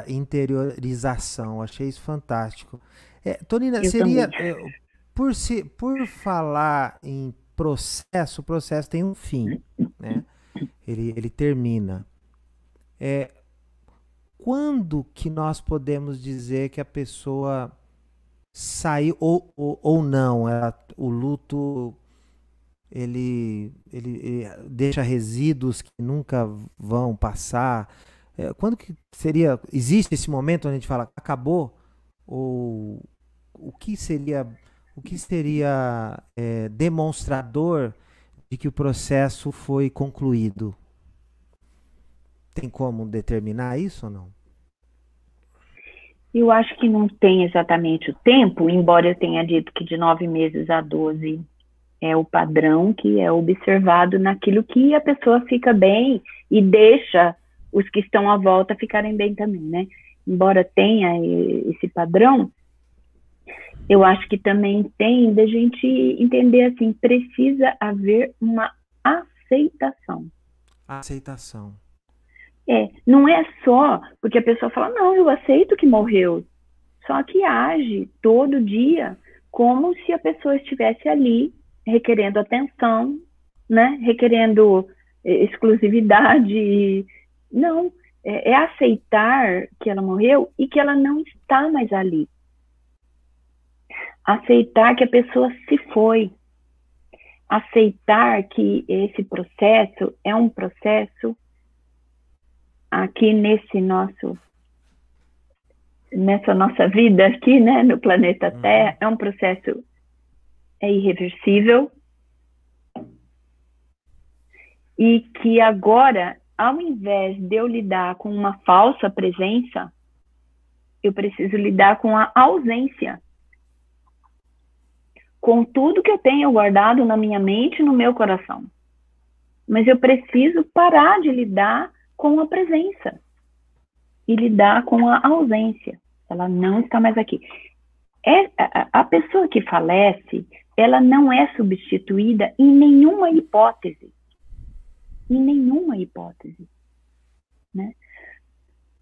interiorização. Achei isso fantástico. Tonina, Eu também. por falar em processo, o processo tem um fim, né? Ele termina. Quando que nós podemos dizer que a pessoa saiu ou não? O luto ele deixa resíduos que nunca vão passar. Quando que seria? Existe esse momento onde a gente fala acabou? Ou o que seria, demonstrador de que o processo foi concluído? Tem como determinar isso ou não? Eu acho que não tem exatamente o tempo, embora eu tenha dito que de 9 meses a 12 é o padrão que é observado naquilo que a pessoa fica bem e deixa os que estão à volta ficarem bem também, né? Embora tenha esse padrão, eu acho que também tem da gente entender assim, precisa haver uma aceitação. Aceitação. Não é só porque a pessoa fala, não, eu aceito que morreu, só que age todo dia como se a pessoa estivesse ali requerendo atenção, né? Requerendo exclusividade. Não, é aceitar que ela morreu e que ela não está mais ali. Aceitar que a pessoa se foi. Aceitar que esse processo é um processo aqui nessa nossa vida aqui, né, no planeta Terra, é um processo irreversível e que agora, ao invés de eu lidar com uma falsa presença, eu preciso lidar com a ausência, com tudo que eu tenho guardado na minha mente e no meu coração. Mas eu preciso parar de lidar com a presença e lidar com a ausência. Ela não está mais aqui. A pessoa que falece, ela não é substituída em nenhuma hipótese. Em nenhuma hipótese. Né?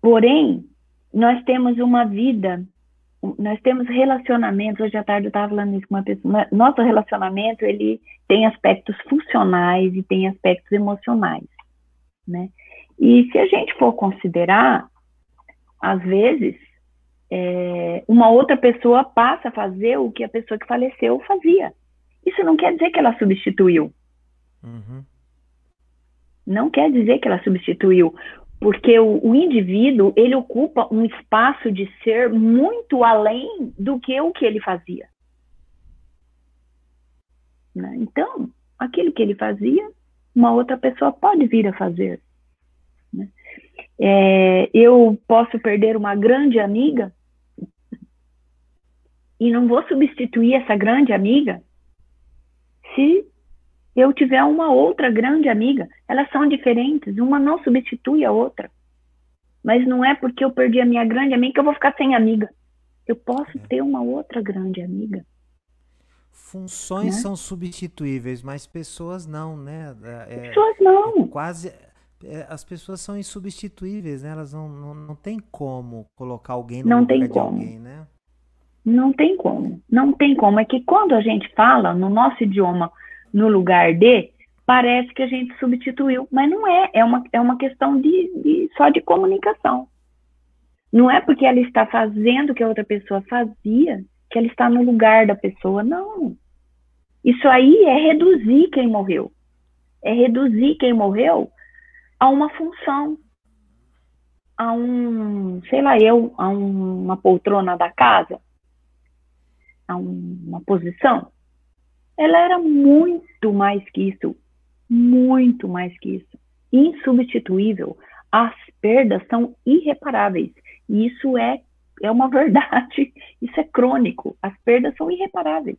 Porém, nós temos uma vida, nós temos relacionamentos. Hoje à tarde eu estava falando isso com uma pessoa. Nosso relacionamento, ele tem aspectos funcionais e tem aspectos emocionais. Né? E se a gente for considerar, às vezes, uma outra pessoa passa a fazer o que a pessoa que faleceu fazia. Isso não quer dizer que ela substituiu. Não quer dizer que ela substituiu, porque o indivíduo, ele ocupa um espaço de ser muito além do que o que ele fazia. Né? Então, aquilo que ele fazia, uma outra pessoa pode vir a fazer. Né? Eu posso perder uma grande amiga e não vou substituir essa grande amiga se eu tiver uma outra grande amiga. Elas são diferentes, uma não substitui a outra. Mas não é porque eu perdi a minha grande amiga que eu vou ficar sem amiga. Eu posso ter uma outra grande amiga. Funções são substituíveis, mas pessoas não, né? Pessoas não. As pessoas são insubstituíveis, né? Elas não tem como colocar alguém no lugar de alguém, né? Não tem como. Não tem como. É que quando a gente fala no nosso idioma no lugar de, parece que a gente substituiu, mas não é. É uma questão só de comunicação. Não é porque ela está fazendo o que a outra pessoa fazia que ela está no lugar da pessoa, não. Isso aí é reduzir quem morreu. É reduzir quem morreu a uma função. a sei lá, a uma poltrona da casa, a uma posição, ela era muito mais que isso, muito mais que isso. Insubstituível. As perdas são irreparáveis. E isso é uma verdade, isso é crônico. As perdas são irreparáveis.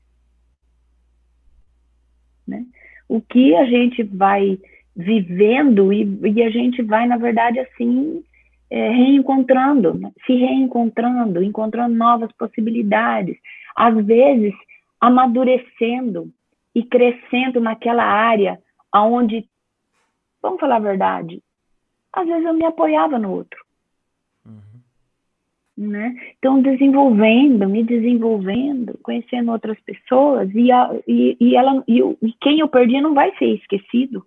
Né? O que a gente vai vivendo e a gente vai, na verdade, assim, reencontrando, né? Se reencontrando, encontrando novas possibilidades, às vezes amadurecendo e crescendo naquela área onde, vamos falar a verdade, às vezes eu me apoiava no outro. Né? Então, me desenvolvendo, conhecendo outras pessoas, e quem eu perdi não vai ser esquecido.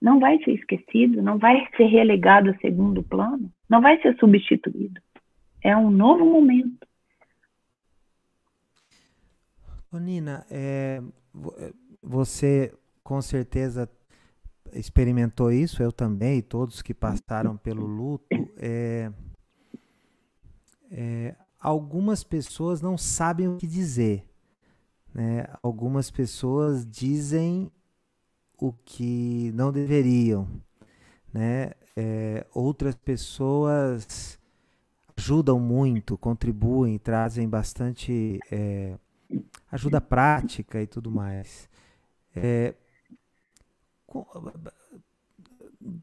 Não vai ser esquecido, não vai ser relegado a segundo plano, não vai ser substituído. É um novo momento. Ô Nina, você com certeza experimentou isso, eu também, e todos que passaram pelo luto. Algumas pessoas não sabem o que dizer, né? Algumas pessoas dizem o que não deveriam, né? Outras pessoas ajudam muito, contribuem, trazem bastante ajuda prática e tudo mais.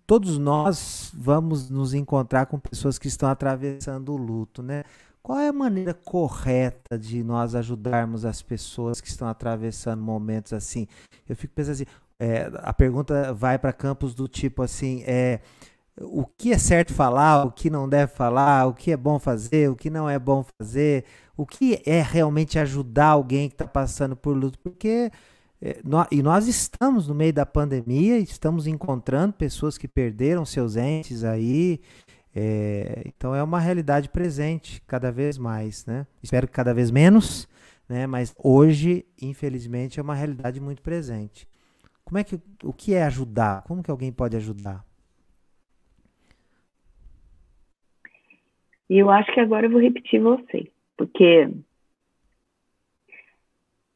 Todos nós vamos nos encontrar com pessoas que estão atravessando o luto, né? Qual é a maneira correta de nós ajudarmos as pessoas que estão atravessando momentos assim? Eu fico pensando assim, a pergunta vai para campos do tipo assim, o que é certo falar, o que não deve falar, o que é bom fazer, o que não é bom fazer, o que é realmente ajudar alguém que está passando por luto, porque nós estamos no meio da pandemia, estamos encontrando pessoas que perderam seus entes aí, então é uma realidade presente cada vez mais, né? Espero que cada vez menos, né? Mas hoje, infelizmente, é uma realidade muito presente. O que é ajudar? Como que alguém pode ajudar? Eu acho que agora eu vou repetir você, porque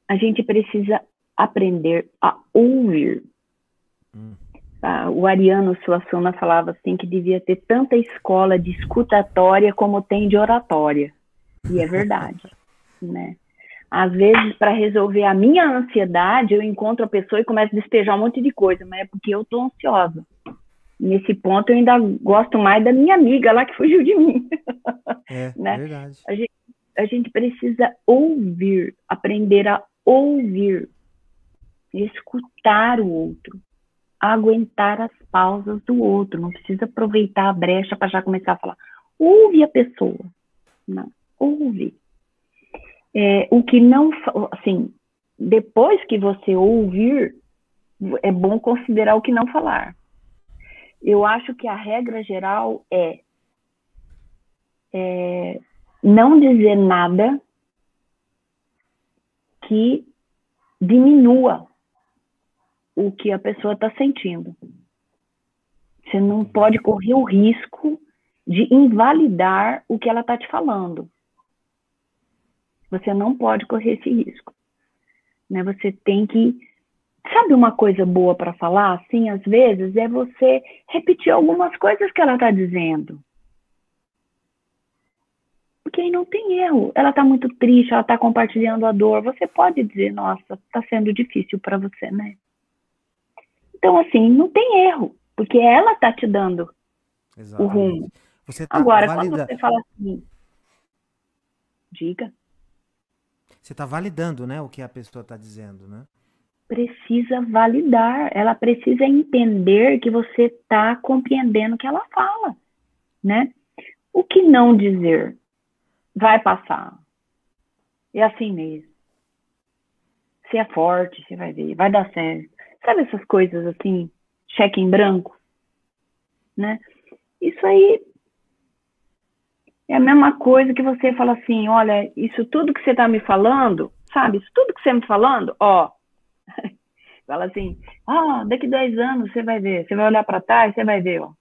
a gente precisa aprender a ouvir. O Ariano Suassuna falava assim que devia ter tanta escola de escutatória como tem de oratória. E é verdade, né? Às vezes, para resolver a minha ansiedade, eu encontro a pessoa e começo a despejar um monte de coisa, mas é porque eu estou ansiosa. Nesse ponto, eu ainda gosto mais da minha amiga lá que fugiu de mim. Né? Verdade. A gente precisa ouvir, aprender a ouvir, escutar o outro, aguentar as pausas do outro. Não precisa aproveitar a brecha para já começar a falar. Ouve a pessoa. Não, ouve. O que não, assim, depois que você ouvir, é bom considerar o que não falar. Eu acho que a regra geral é não dizer nada que diminua o que a pessoa está sentindo. Você não pode correr o risco de invalidar o que ela está te falando. Você não pode correr esse risco. Né? Você tem que... Sabe uma coisa boa para falar? Assim, às vezes, é você repetir algumas coisas que ela está dizendo. Porque aí não tem erro. Ela está muito triste, ela está compartilhando a dor. Você pode dizer, nossa, está sendo difícil para você, né? Então, assim, não tem erro. Porque ela está te dando o rumo. Agora, quando você fala assim... Diga. Você está validando, né, o que a pessoa está dizendo, né? Precisa validar. Ela precisa entender que você está compreendendo o que ela fala, né? O que não dizer? Vai passar. É assim mesmo. Você é forte, você vai ver, vai dar certo. Sabe essas coisas assim, cheque em branco? Né? Isso aí é a mesma coisa que você fala assim, olha, isso tudo que você está me falando, sabe? Isso tudo que você está me falando, ó. Fala assim, daqui 10 anos você vai ver, você vai olhar para trás, você vai ver, ó.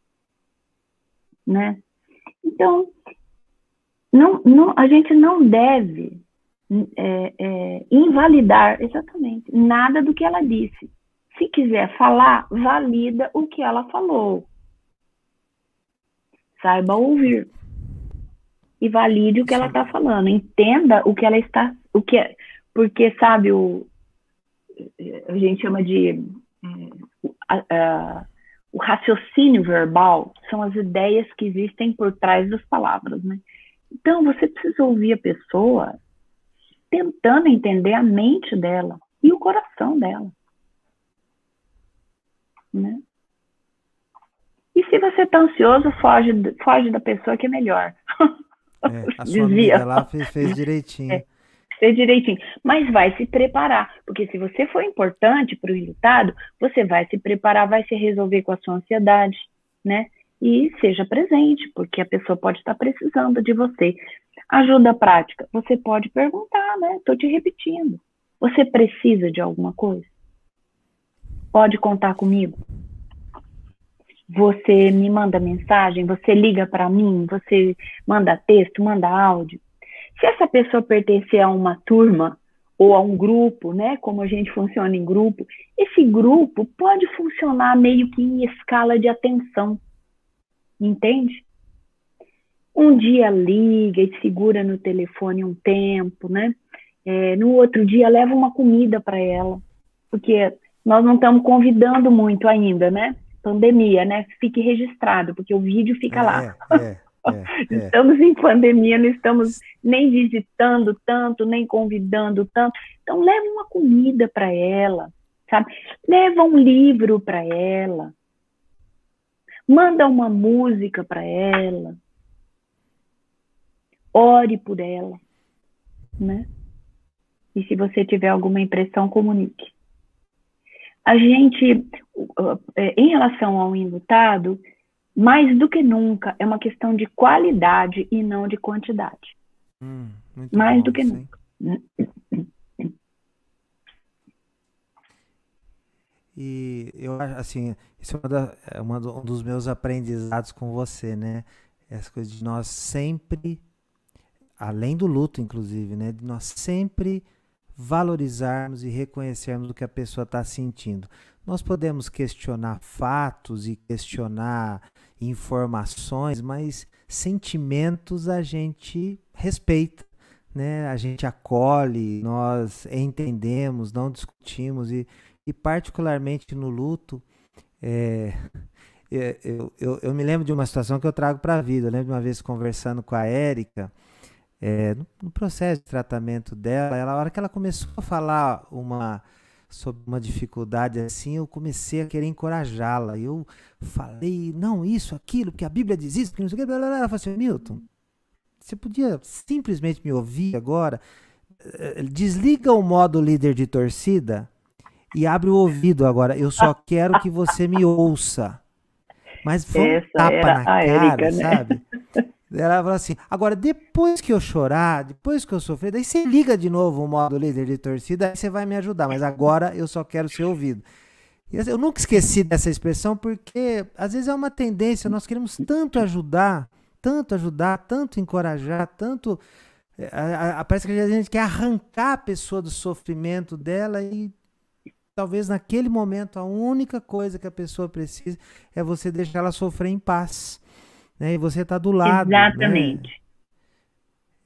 né? Então, a gente não deve invalidar exatamente nada do que ela disse. Se quiser falar, valida o que ela falou. Saiba ouvir. E valide o que ela está falando. Entenda o que ela está... porque, sabe, a gente chama de... o raciocínio verbal são as ideias que existem por trás das palavras, né? Então, você precisa ouvir a pessoa tentando entender a mente dela e o coração dela, né? E se você está ansioso, foge da pessoa que é melhor. A sua amiga lá fez direitinho. Fez direitinho. Mas vai se preparar, porque se você for importante para o resultado, você vai se preparar, vai se resolver com a sua ansiedade, né? E seja presente, porque a pessoa pode estar precisando de você. Ajuda prática, você pode perguntar, né? Estou te repetindo. Você precisa de alguma coisa? Pode contar comigo? Você me manda mensagem, você liga para mim, você manda texto, manda áudio. Se essa pessoa pertencer a uma turma ou a um grupo, né, como a gente funciona em grupo, esse grupo pode funcionar meio que em escala de atenção, entende? Um dia liga e segura no telefone um tempo, né? No outro dia leva uma comida para ela, porque nós não estamos convidando muito ainda, né? Pandemia, né? Fique registrado, porque o vídeo fica lá. Estamos em pandemia, não estamos nem visitando tanto, nem convidando tanto. Então, leva uma comida para ela, sabe? Leva um livro para ela. Manda uma música para ela. Ore por ela, né? E se você tiver alguma impressão, comunique. A gente, em relação ao enlutado, mais do que nunca, é uma questão de qualidade e não de quantidade. Mais do que nunca. E eu acho, assim, isso é um dos meus aprendizados com você, né? Essa coisa de nós sempre, além do luto, inclusive, né? De nós sempre valorizarmos e reconhecermos o que a pessoa está sentindo. Nós podemos questionar fatos e questionar informações, mas sentimentos a gente respeita, né? A gente acolhe, nós entendemos, não discutimos e particularmente no luto, eu me lembro de uma situação que eu trago para a vida. Eu lembro de uma vez conversando com a Érica, no processo de tratamento dela, a hora que ela começou a falar sobre uma dificuldade assim, eu comecei a querer encorajá-la. Eu falei, não, isso, aquilo, porque a Bíblia diz isso, porque não sei o que, blá, blá, blá. Ela falou assim, Milton, você podia simplesmente me ouvir agora? Desliga o modo líder de torcida e abre o ouvido agora. Eu só quero que você me ouça. Mas foi um tapa na cara, Érica, sabe? Né? Ela falou assim, agora depois que eu chorar, depois que eu sofrer, daí você liga de novo o modo líder de torcida, aí você vai me ajudar, mas agora eu só quero ser ouvido. E eu nunca esqueci dessa expressão, porque às vezes é uma tendência, nós queremos tanto ajudar, tanto encorajar, tanto... parece que a gente quer arrancar a pessoa do sofrimento dela e talvez naquele momento a única coisa que a pessoa precisa é você deixar ela sofrer em paz. Né? E você está do lado. Exatamente.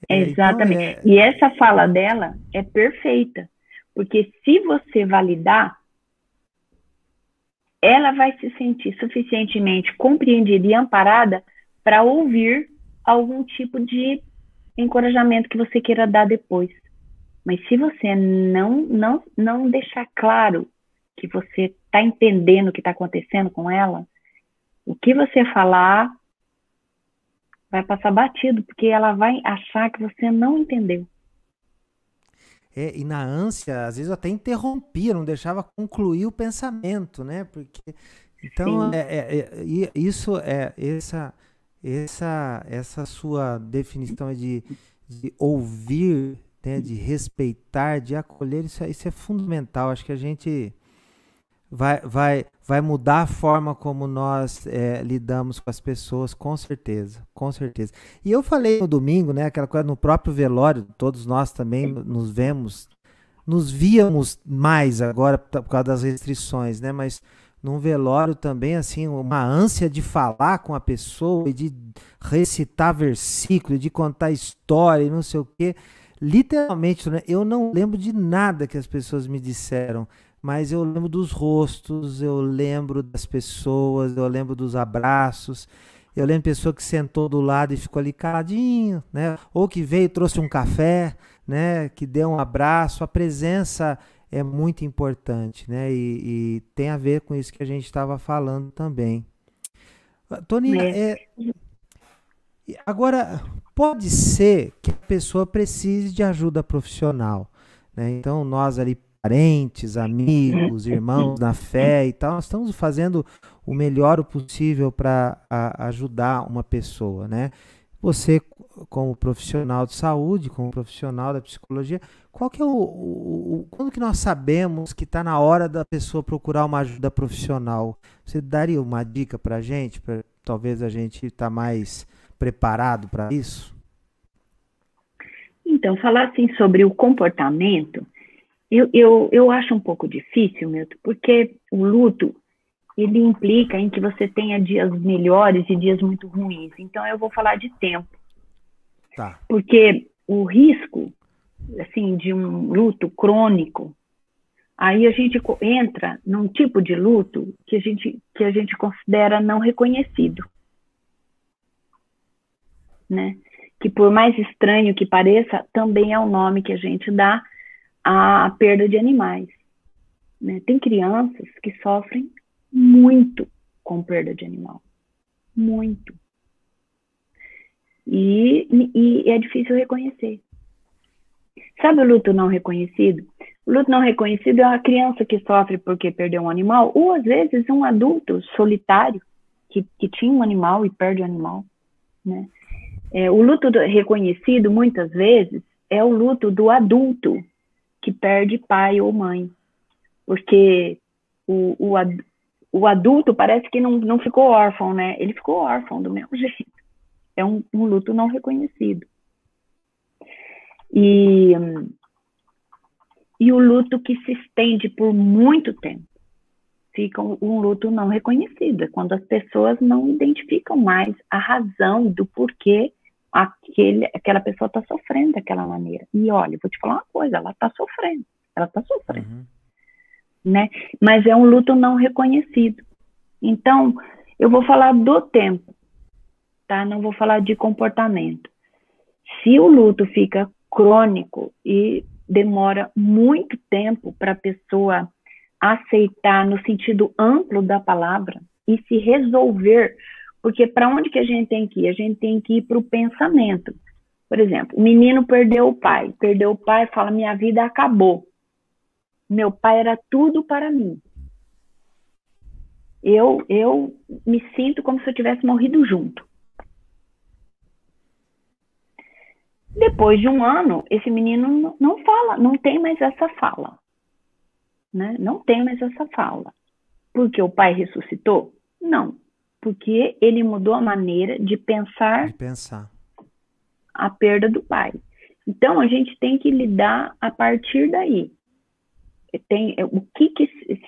Né? Exatamente. E essa fala dela é perfeita. Porque se você validar, ela vai se sentir suficientemente compreendida e amparada para ouvir algum tipo de encorajamento que você queira dar depois. Mas se você não deixar claro que você está entendendo o que está acontecendo com ela, o que você falar vai passar batido, porque ela vai achar que você não entendeu. E na ânsia, às vezes eu até interrompia, não deixava concluir o pensamento, né? Porque, então, isso é essa sua definição de ouvir, né, de respeitar, de acolher, isso é fundamental. Acho que a gente vai mudar a forma como nós lidamos com as pessoas, com certeza, com certeza. E eu falei no domingo, né, aquela coisa no próprio velório, todos nós também nos víamos mais agora por causa das restrições, né, mas num velório também, assim, uma ânsia de falar com a pessoa e de recitar versículo, de contar história e não sei o quê. Literalmente, né, eu não lembro de nada que as pessoas me disseram, mas eu lembro dos rostos, eu lembro das pessoas, eu lembro dos abraços, eu lembro de pessoa que sentou do lado e ficou ali caladinho, né? Ou que veio e trouxe um café, né? Que deu um abraço. A presença é muito importante, né? E tem a ver com isso que a gente estava falando também. Toninha, É. agora pode ser que a pessoa precise de ajuda profissional, né? Então nós ali parentes, amigos, irmãos na fé e tal, nós estamos fazendo o melhor possível para ajudar uma pessoa, né? Você, como profissional de saúde, como profissional da psicologia, qual que é quando que nós sabemos que está na hora da pessoa procurar uma ajuda profissional? Você daria uma dica para a gente, para talvez a gente estar mais preparado para isso? Então, falar assim sobre o comportamento, eu acho um pouco difícil, Milton, porque o luto, ele implica em que você tenha dias melhores e dias muito ruins. Então, eu vou falar de tempo. Tá. Porque o risco, assim, de um luto crônico, aí a gente entra num tipo de luto que a gente considera não reconhecido, né? Que por mais estranho que pareça, também é o nome que a gente dá à perda de animais, né? Tem crianças que sofrem muito com perda de animal, muito. E é difícil reconhecer. Sabe o luto não reconhecido? O luto não reconhecido é uma criança que sofre porque perdeu um animal, ou às vezes um adulto solitário que tinha um animal e perde o animal, né? O luto reconhecido, muitas vezes, é o luto do adulto que perde pai ou mãe. Porque o adulto parece que não ficou órfão, né? Ele ficou órfão do mesmo jeito. É um luto não reconhecido. E o luto que se estende por muito tempo fica um luto não reconhecido. É quando as pessoas não identificam mais a razão do porquê aquela pessoa está sofrendo daquela maneira. E olha, vou te falar uma coisa, ela está sofrendo. Uhum. Né? Mas é um luto não reconhecido. Então, eu vou falar do tempo, tá? Não vou falar de comportamento. Se o luto fica crônico e demora muito tempo para a pessoa aceitar no sentido amplo da palavra e se resolver, porque para onde que a gente tem que ir? A gente tem que ir para o pensamento. Por exemplo, o menino perdeu o pai, fala, minha vida acabou. Meu pai era tudo para mim. Eu me sinto como se eu tivesse morrido junto. Depois de um ano, esse menino não fala, não tem mais essa fala. Né? Não tem mais essa fala. Porque o pai ressuscitou? Não. Porque ele mudou a maneira de pensar a perda do pai. Então, a gente tem que lidar a partir daí. O que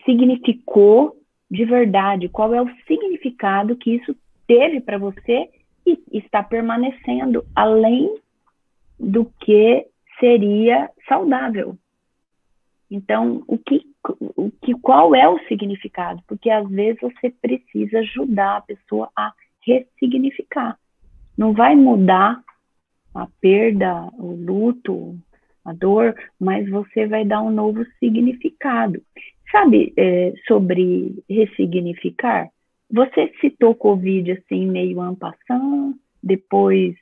significou de verdade, qual é o significado que isso teve para você e está permanecendo além do que seria saudável. Então, qual é o significado? Porque às vezes você precisa ajudar a pessoa a ressignificar. Não vai mudar a perda, o luto, a dor, mas você vai dar um novo significado. Sabe, sobre ressignificar? Você citou Covid assim, meio en passant, depois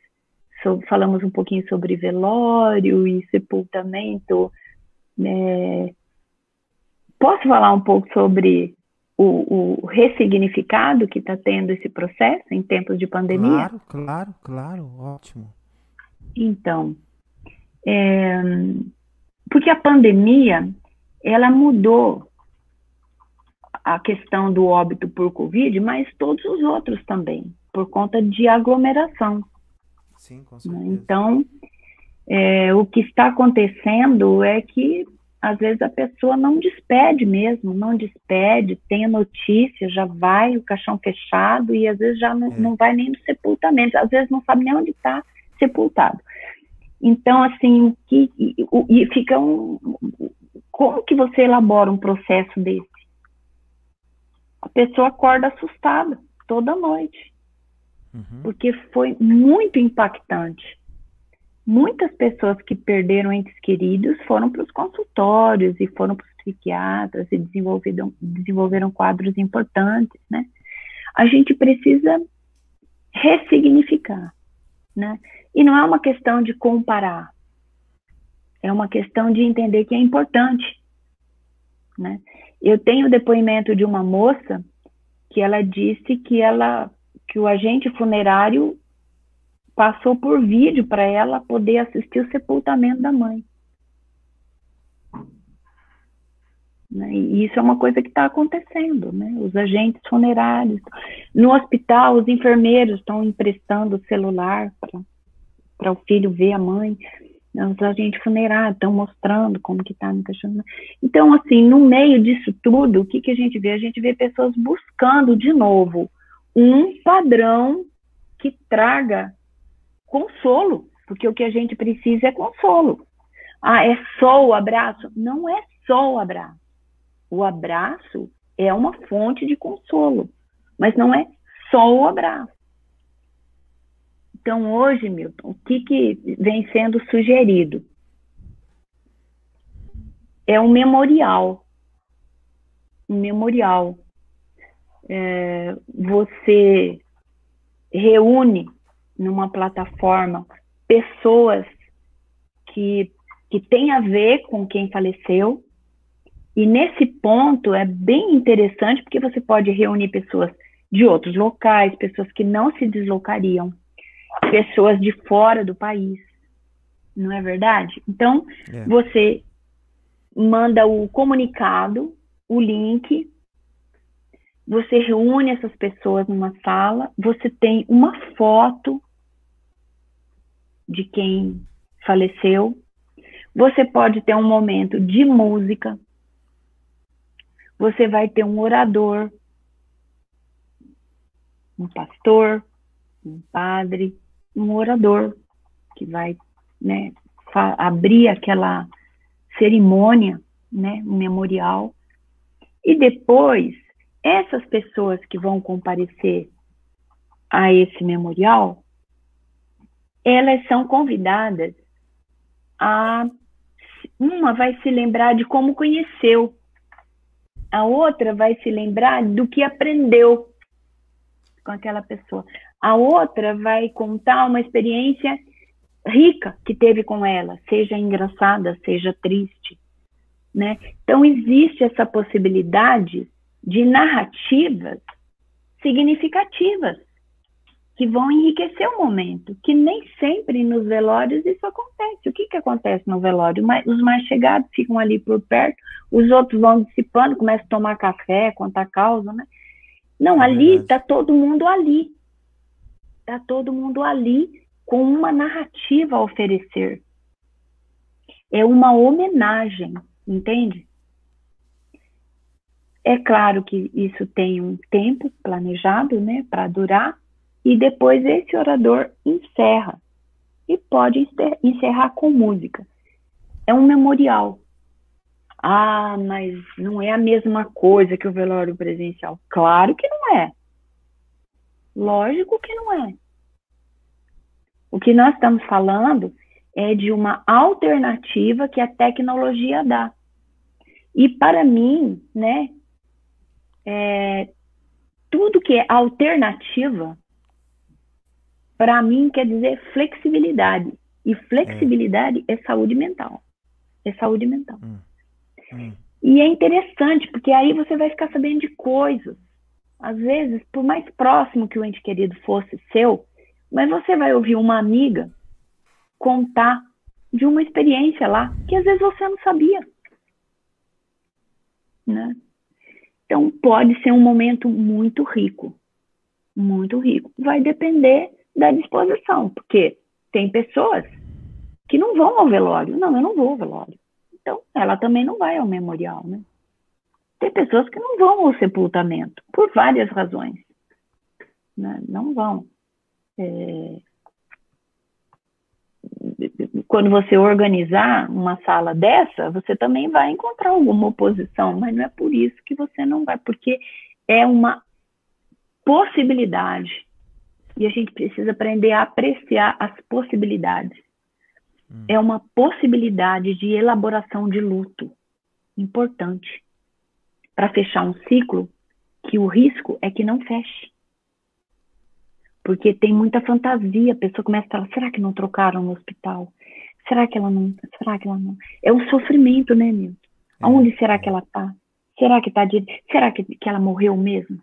falamos um pouquinho sobre velório e sepultamento. Posso falar um pouco sobre o ressignificado que está tendo esse processo em tempos de pandemia? Claro, ótimo. Então, porque a pandemia, ela mudou a questão do óbito por Covid, mas todos os outros também, por conta de aglomeração. Sim, com Né? certeza. Então, o que está acontecendo é que, às vezes, a pessoa não despede mesmo, não despede, tem a notícia, já vai, o caixão fechado, e às vezes já não vai nem no sepultamento, às vezes não sabe nem onde está sepultado. Então, assim, e fica como que você elabora um processo desse? A pessoa acorda assustada toda noite, porque foi muito impactante. Muitas pessoas que perderam entes queridos foram para os consultórios e foram para os psiquiatras e desenvolveram quadros importantes, né? A gente precisa ressignificar, né? E não é uma questão de comparar, é uma questão de entender que é importante, né? Eu tenho o depoimento de uma moça que ela disse que o agente funerário passou por vídeo para ela poder assistir o sepultamento da mãe. Né? E isso é uma coisa que está acontecendo, né? Os agentes funerários. No hospital, os enfermeiros estão emprestando o celular para o filho ver a mãe. Os agentes funerários estão mostrando como que está no caixão. Então, assim, no meio disso tudo, o que a gente vê? A gente vê pessoas buscando, de novo, um padrão que traga consolo, porque o que a gente precisa é consolo. Ah, é só o abraço? Não é só o abraço. O abraço é uma fonte de consolo, mas não é só o abraço. Então, hoje, Milton, o que vem sendo sugerido? É um memorial. Um memorial. Você reúne numa plataforma pessoas que têm a ver com quem faleceu, e nesse ponto é bem interessante, porque você pode reunir pessoas de outros locais, pessoas que não se deslocariam, pessoas de fora do país, não é verdade? Então, você manda o comunicado, o link, você reúne essas pessoas numa sala, você tem uma foto de quem faleceu, você pode ter um momento de música, você vai ter um orador, um pastor, um padre, um orador que vai, né, abrir aquela cerimônia, né, um memorial, e depois essas pessoas que vão comparecer a esse memorial, elas são convidadas uma vai se lembrar de como conheceu, a outra vai se lembrar do que aprendeu com aquela pessoa, a outra vai contar uma experiência rica que teve com ela, seja engraçada, seja triste, né? Então, existe essa possibilidade de narrativas significativas que vão enriquecer o momento, que nem sempre nos velórios isso acontece. O que acontece no velório? Os mais chegados ficam ali por perto, os outros vão dissipando, começam a tomar café, contar causa, né? Não, ali está todo mundo ali. Está todo mundo ali com uma narrativa a oferecer. É uma homenagem, entende? É claro que isso tem um tempo planejado, né, para durar, e depois esse orador encerra. E pode encerrar com música. É um memorial. Ah, mas não é a mesma coisa que o velório presencial. Claro que não é. Lógico que não é. O que nós estamos falando é de uma alternativa que a tecnologia dá. E para mim, né, tudo que é alternativa, para mim quer dizer flexibilidade. E flexibilidade é saúde mental. É saúde mental. E é interessante, porque aí você vai ficar sabendo de coisas. Às vezes, por mais próximo que o ente querido fosse seu, mas você vai ouvir uma amiga contar de uma experiência lá, que às vezes você não sabia. Né? Então, pode ser um momento muito rico, muito rico. Vai depender da disposição, porque tem pessoas que não vão ao velório. Não, eu não vou ao velório. Então, ela também não vai ao memorial, né? Tem pessoas que não vão ao sepultamento, por várias razões, né? Não vão. Quando você organizar uma sala dessa, você também vai encontrar alguma oposição, mas não é por isso que você não vai, porque é uma possibilidade. E a gente precisa aprender a apreciar as possibilidades. É uma possibilidade de elaboração de luto importante para fechar um ciclo que o risco é que não feche. Porque tem muita fantasia, a pessoa começa a falar, será que não trocaram no hospital? Será que ela não? Será que ela não? É um sofrimento, né, Milton? Aonde será que ela está? Será que está Será que ela morreu mesmo?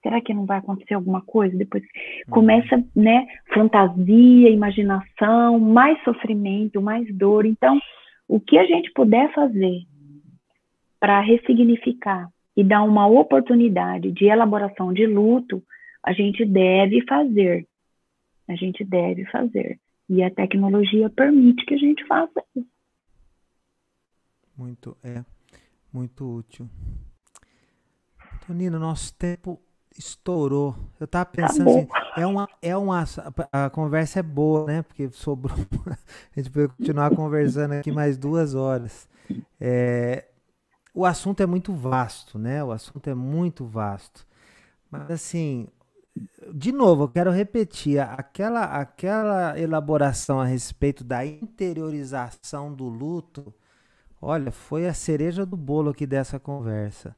Será que não vai acontecer alguma coisa? Depois começa, né, fantasia, imaginação, mais sofrimento, mais dor. Então, o que a gente puder fazer para ressignificar e dar uma oportunidade de elaboração de luto, a gente deve fazer. A gente deve fazer. E a tecnologia permite que a gente faça isso. Muito útil. Tonina, nosso tempo estourou. Eu tava pensando assim, a conversa é boa, né? Porque sobrou, a gente pode continuar conversando aqui mais 2 horas. O assunto é muito vasto, né? O assunto é muito vasto. Mas assim, de novo, eu quero repetir, aquela elaboração a respeito da interiorização do luto, olha, foi a cereja do bolo aqui dessa conversa.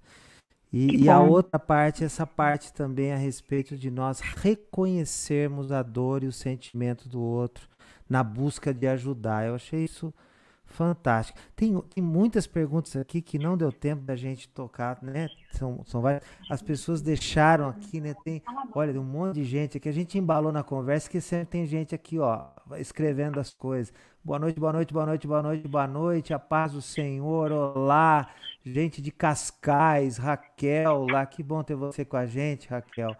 E a outra parte, essa parte também a respeito de nós reconhecermos a dor e o sentimento do outro na busca de ajudar. Eu achei isso fantástico. Tem muitas perguntas aqui que não deu tempo da gente tocar, né? São várias. As pessoas deixaram aqui, né? Olha, tem um monte de gente aqui. A gente embalou na conversa que sempre tem gente aqui, ó, escrevendo as coisas. Boa noite, boa noite, boa noite, boa noite, boa noite. A paz do Senhor, olá. Gente de Cascais, Raquel lá. Que bom ter você com a gente, Raquel.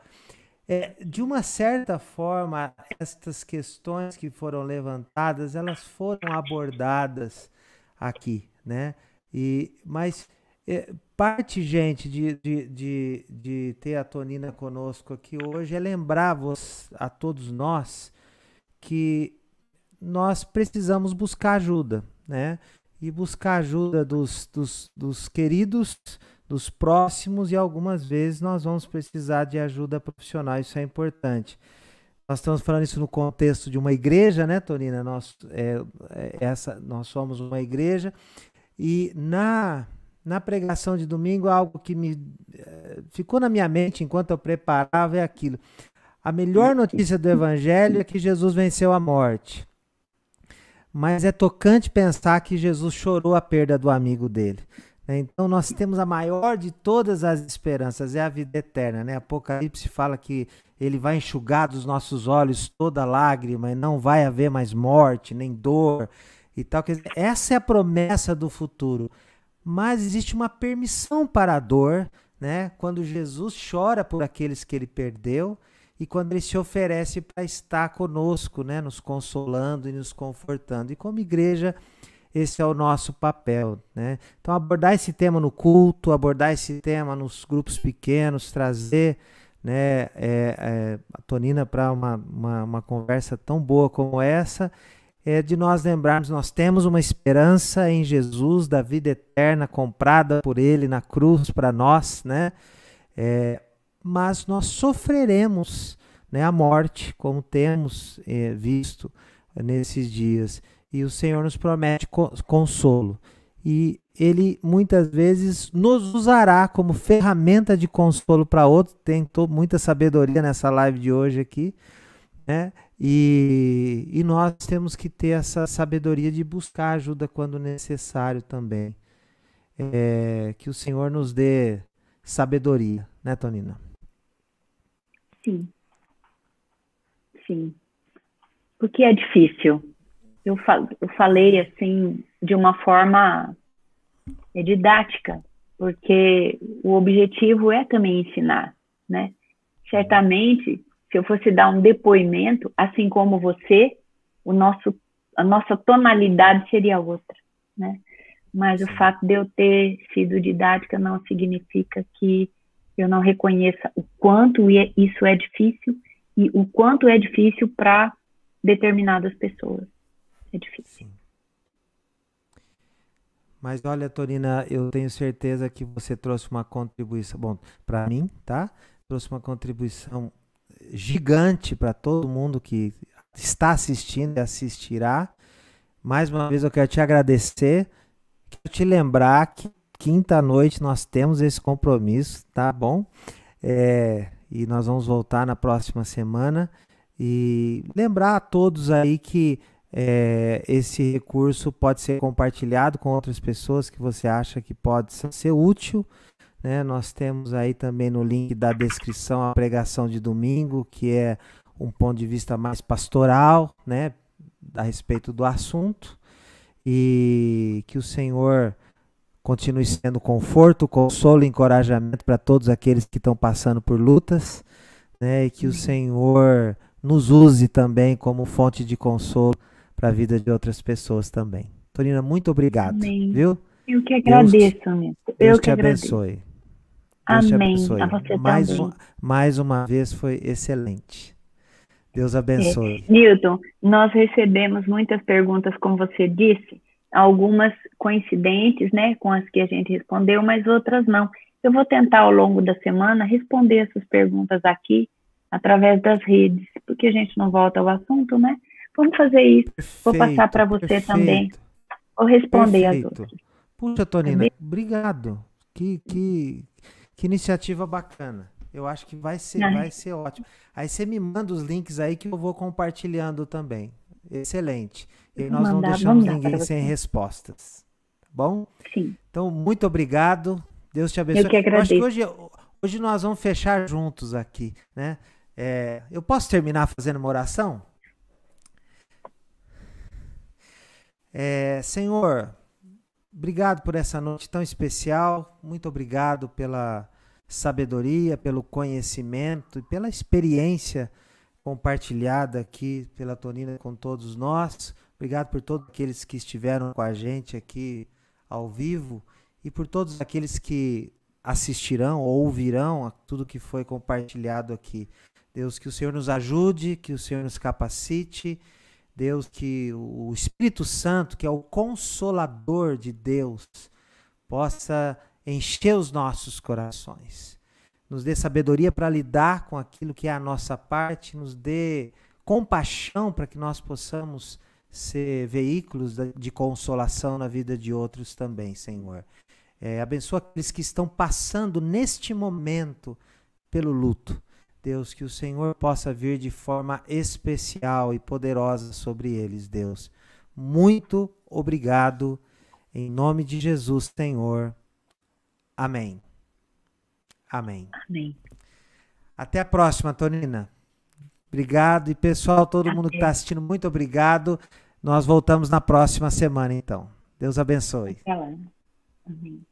De uma certa forma, estas questões que foram levantadas, elas foram abordadas aqui, né? Mas parte, gente, de ter a Tonina conosco aqui hoje é lembrar a todos nós que nós precisamos buscar ajuda, né? E buscar ajuda dos queridos, dos próximos, e algumas vezes nós vamos precisar de ajuda profissional, isso é importante. Nós estamos falando isso no contexto de uma igreja, né, Tonina? Nós somos uma igreja, e na pregação de domingo, algo que ficou na minha mente enquanto eu preparava é aquilo. A melhor notícia do Evangelho é que Jesus venceu a morte. Mas é tocante pensar que Jesus chorou a perda do amigo dele. Então nós temos a maior de todas as esperanças, é a vida eterna, né? Apocalipse fala que ele vai enxugar dos nossos olhos toda lágrima e não vai haver mais morte, nem dor e tal. Quer dizer, essa é a promessa do futuro. Mas existe uma permissão para a dor, né? Quando Jesus chora por aqueles que ele perdeu e quando ele se oferece para estar conosco, né? Nos consolando e nos confortando. E como igreja, esse é o nosso papel, né? Então, abordar esse tema no culto, abordar esse tema nos grupos pequenos, trazer, né, a Tonina para uma conversa tão boa como essa, de nós lembrarmos, nós temos uma esperança em Jesus, da vida eterna comprada por Ele na cruz para nós, né? Mas nós sofreremos, né, a morte, como temos visto nesses dias. E o Senhor nos promete consolo. E Ele muitas vezes nos usará como ferramenta de consolo para outros. Tem muita sabedoria nessa live de hoje aqui, né? E nós temos que ter essa sabedoria de buscar ajuda quando necessário também. Que o Senhor nos dê sabedoria, né, Tonina? Sim. Sim. Porque é difícil. Eu falei assim de uma forma didática, porque o objetivo é também ensinar, né? Certamente, se eu fosse dar um depoimento, assim como você, a nossa tonalidade seria outra, né? Mas o fato de eu ter sido didática não significa que eu não reconheça o quanto isso é difícil e o quanto é difícil para determinadas pessoas. É difícil. Sim. Mas olha, Torina, eu tenho certeza que você trouxe uma contribuição, bom, para mim, tá? Trouxe uma contribuição gigante para todo mundo que está assistindo e assistirá. Mais uma vez eu quero te agradecer, quero te lembrar que quinta-noite nós temos esse compromisso, tá bom? E nós vamos voltar na próxima semana e lembrar a todos aí que esse recurso pode ser compartilhado com outras pessoas que você acha que pode ser útil, né? Nós temos aí também no link da descrição a pregação de domingo, que é um ponto de vista mais pastoral, né, a respeito do assunto, e que o Senhor continue sendo conforto, consolo e encorajamento para todos aqueles que estão passando por lutas, né, e que o Senhor nos use também como fonte de consolo para a vida de outras pessoas também. Torina, muito obrigado. Amém. Viu? Eu que agradeço, amigo. Deus te abençoe. Deus te abençoe. A você também. Mais uma vez foi excelente. Deus abençoe. Newton, nós recebemos muitas perguntas, como você disse, algumas coincidentes, né, com as que a gente respondeu, mas outras não. Eu vou tentar ao longo da semana responder essas perguntas aqui através das redes, porque a gente não volta ao assunto, né? Vamos fazer isso. Perfeito, vou passar para você também. Vou responder as outras. Puxa, Torina, obrigado. Que iniciativa bacana. Eu acho que vai ser ótimo. Aí você me manda os links aí que eu vou compartilhando também. Excelente. E aí nós não deixamos ninguém sem respostas. Tá bom? Sim. Então, muito obrigado. Deus te abençoe. Eu que agradeço. Eu acho que hoje nós vamos fechar juntos aqui, né? Eu posso terminar fazendo uma oração? Senhor, obrigado por essa noite tão especial. Muito obrigado pela sabedoria, pelo conhecimento e pela experiência compartilhada aqui pela Torina com todos nós. Obrigado por todos aqueles que estiveram com a gente aqui ao vivo e por todos aqueles que assistirão ou ouvirão a tudo que foi compartilhado aqui. Deus, que o Senhor nos ajude, que o Senhor nos capacite. Deus, que o Espírito Santo, que é o Consolador de Deus, possa encher os nossos corações. Nos dê sabedoria para lidar com aquilo que é a nossa parte, nos dê compaixão para que nós possamos ser veículos de consolação na vida de outros também, Senhor. Abençoa aqueles que estão passando neste momento pelo luto. Deus, que o Senhor possa vir de forma especial e poderosa sobre eles, Deus. Muito obrigado, em nome de Jesus, Senhor. Amém. Amém. Amém. Até a próxima, Torina. Obrigado. E pessoal, todo mundo que está assistindo, muito obrigado. Nós voltamos na próxima semana, então. Deus abençoe. Até lá. Amém.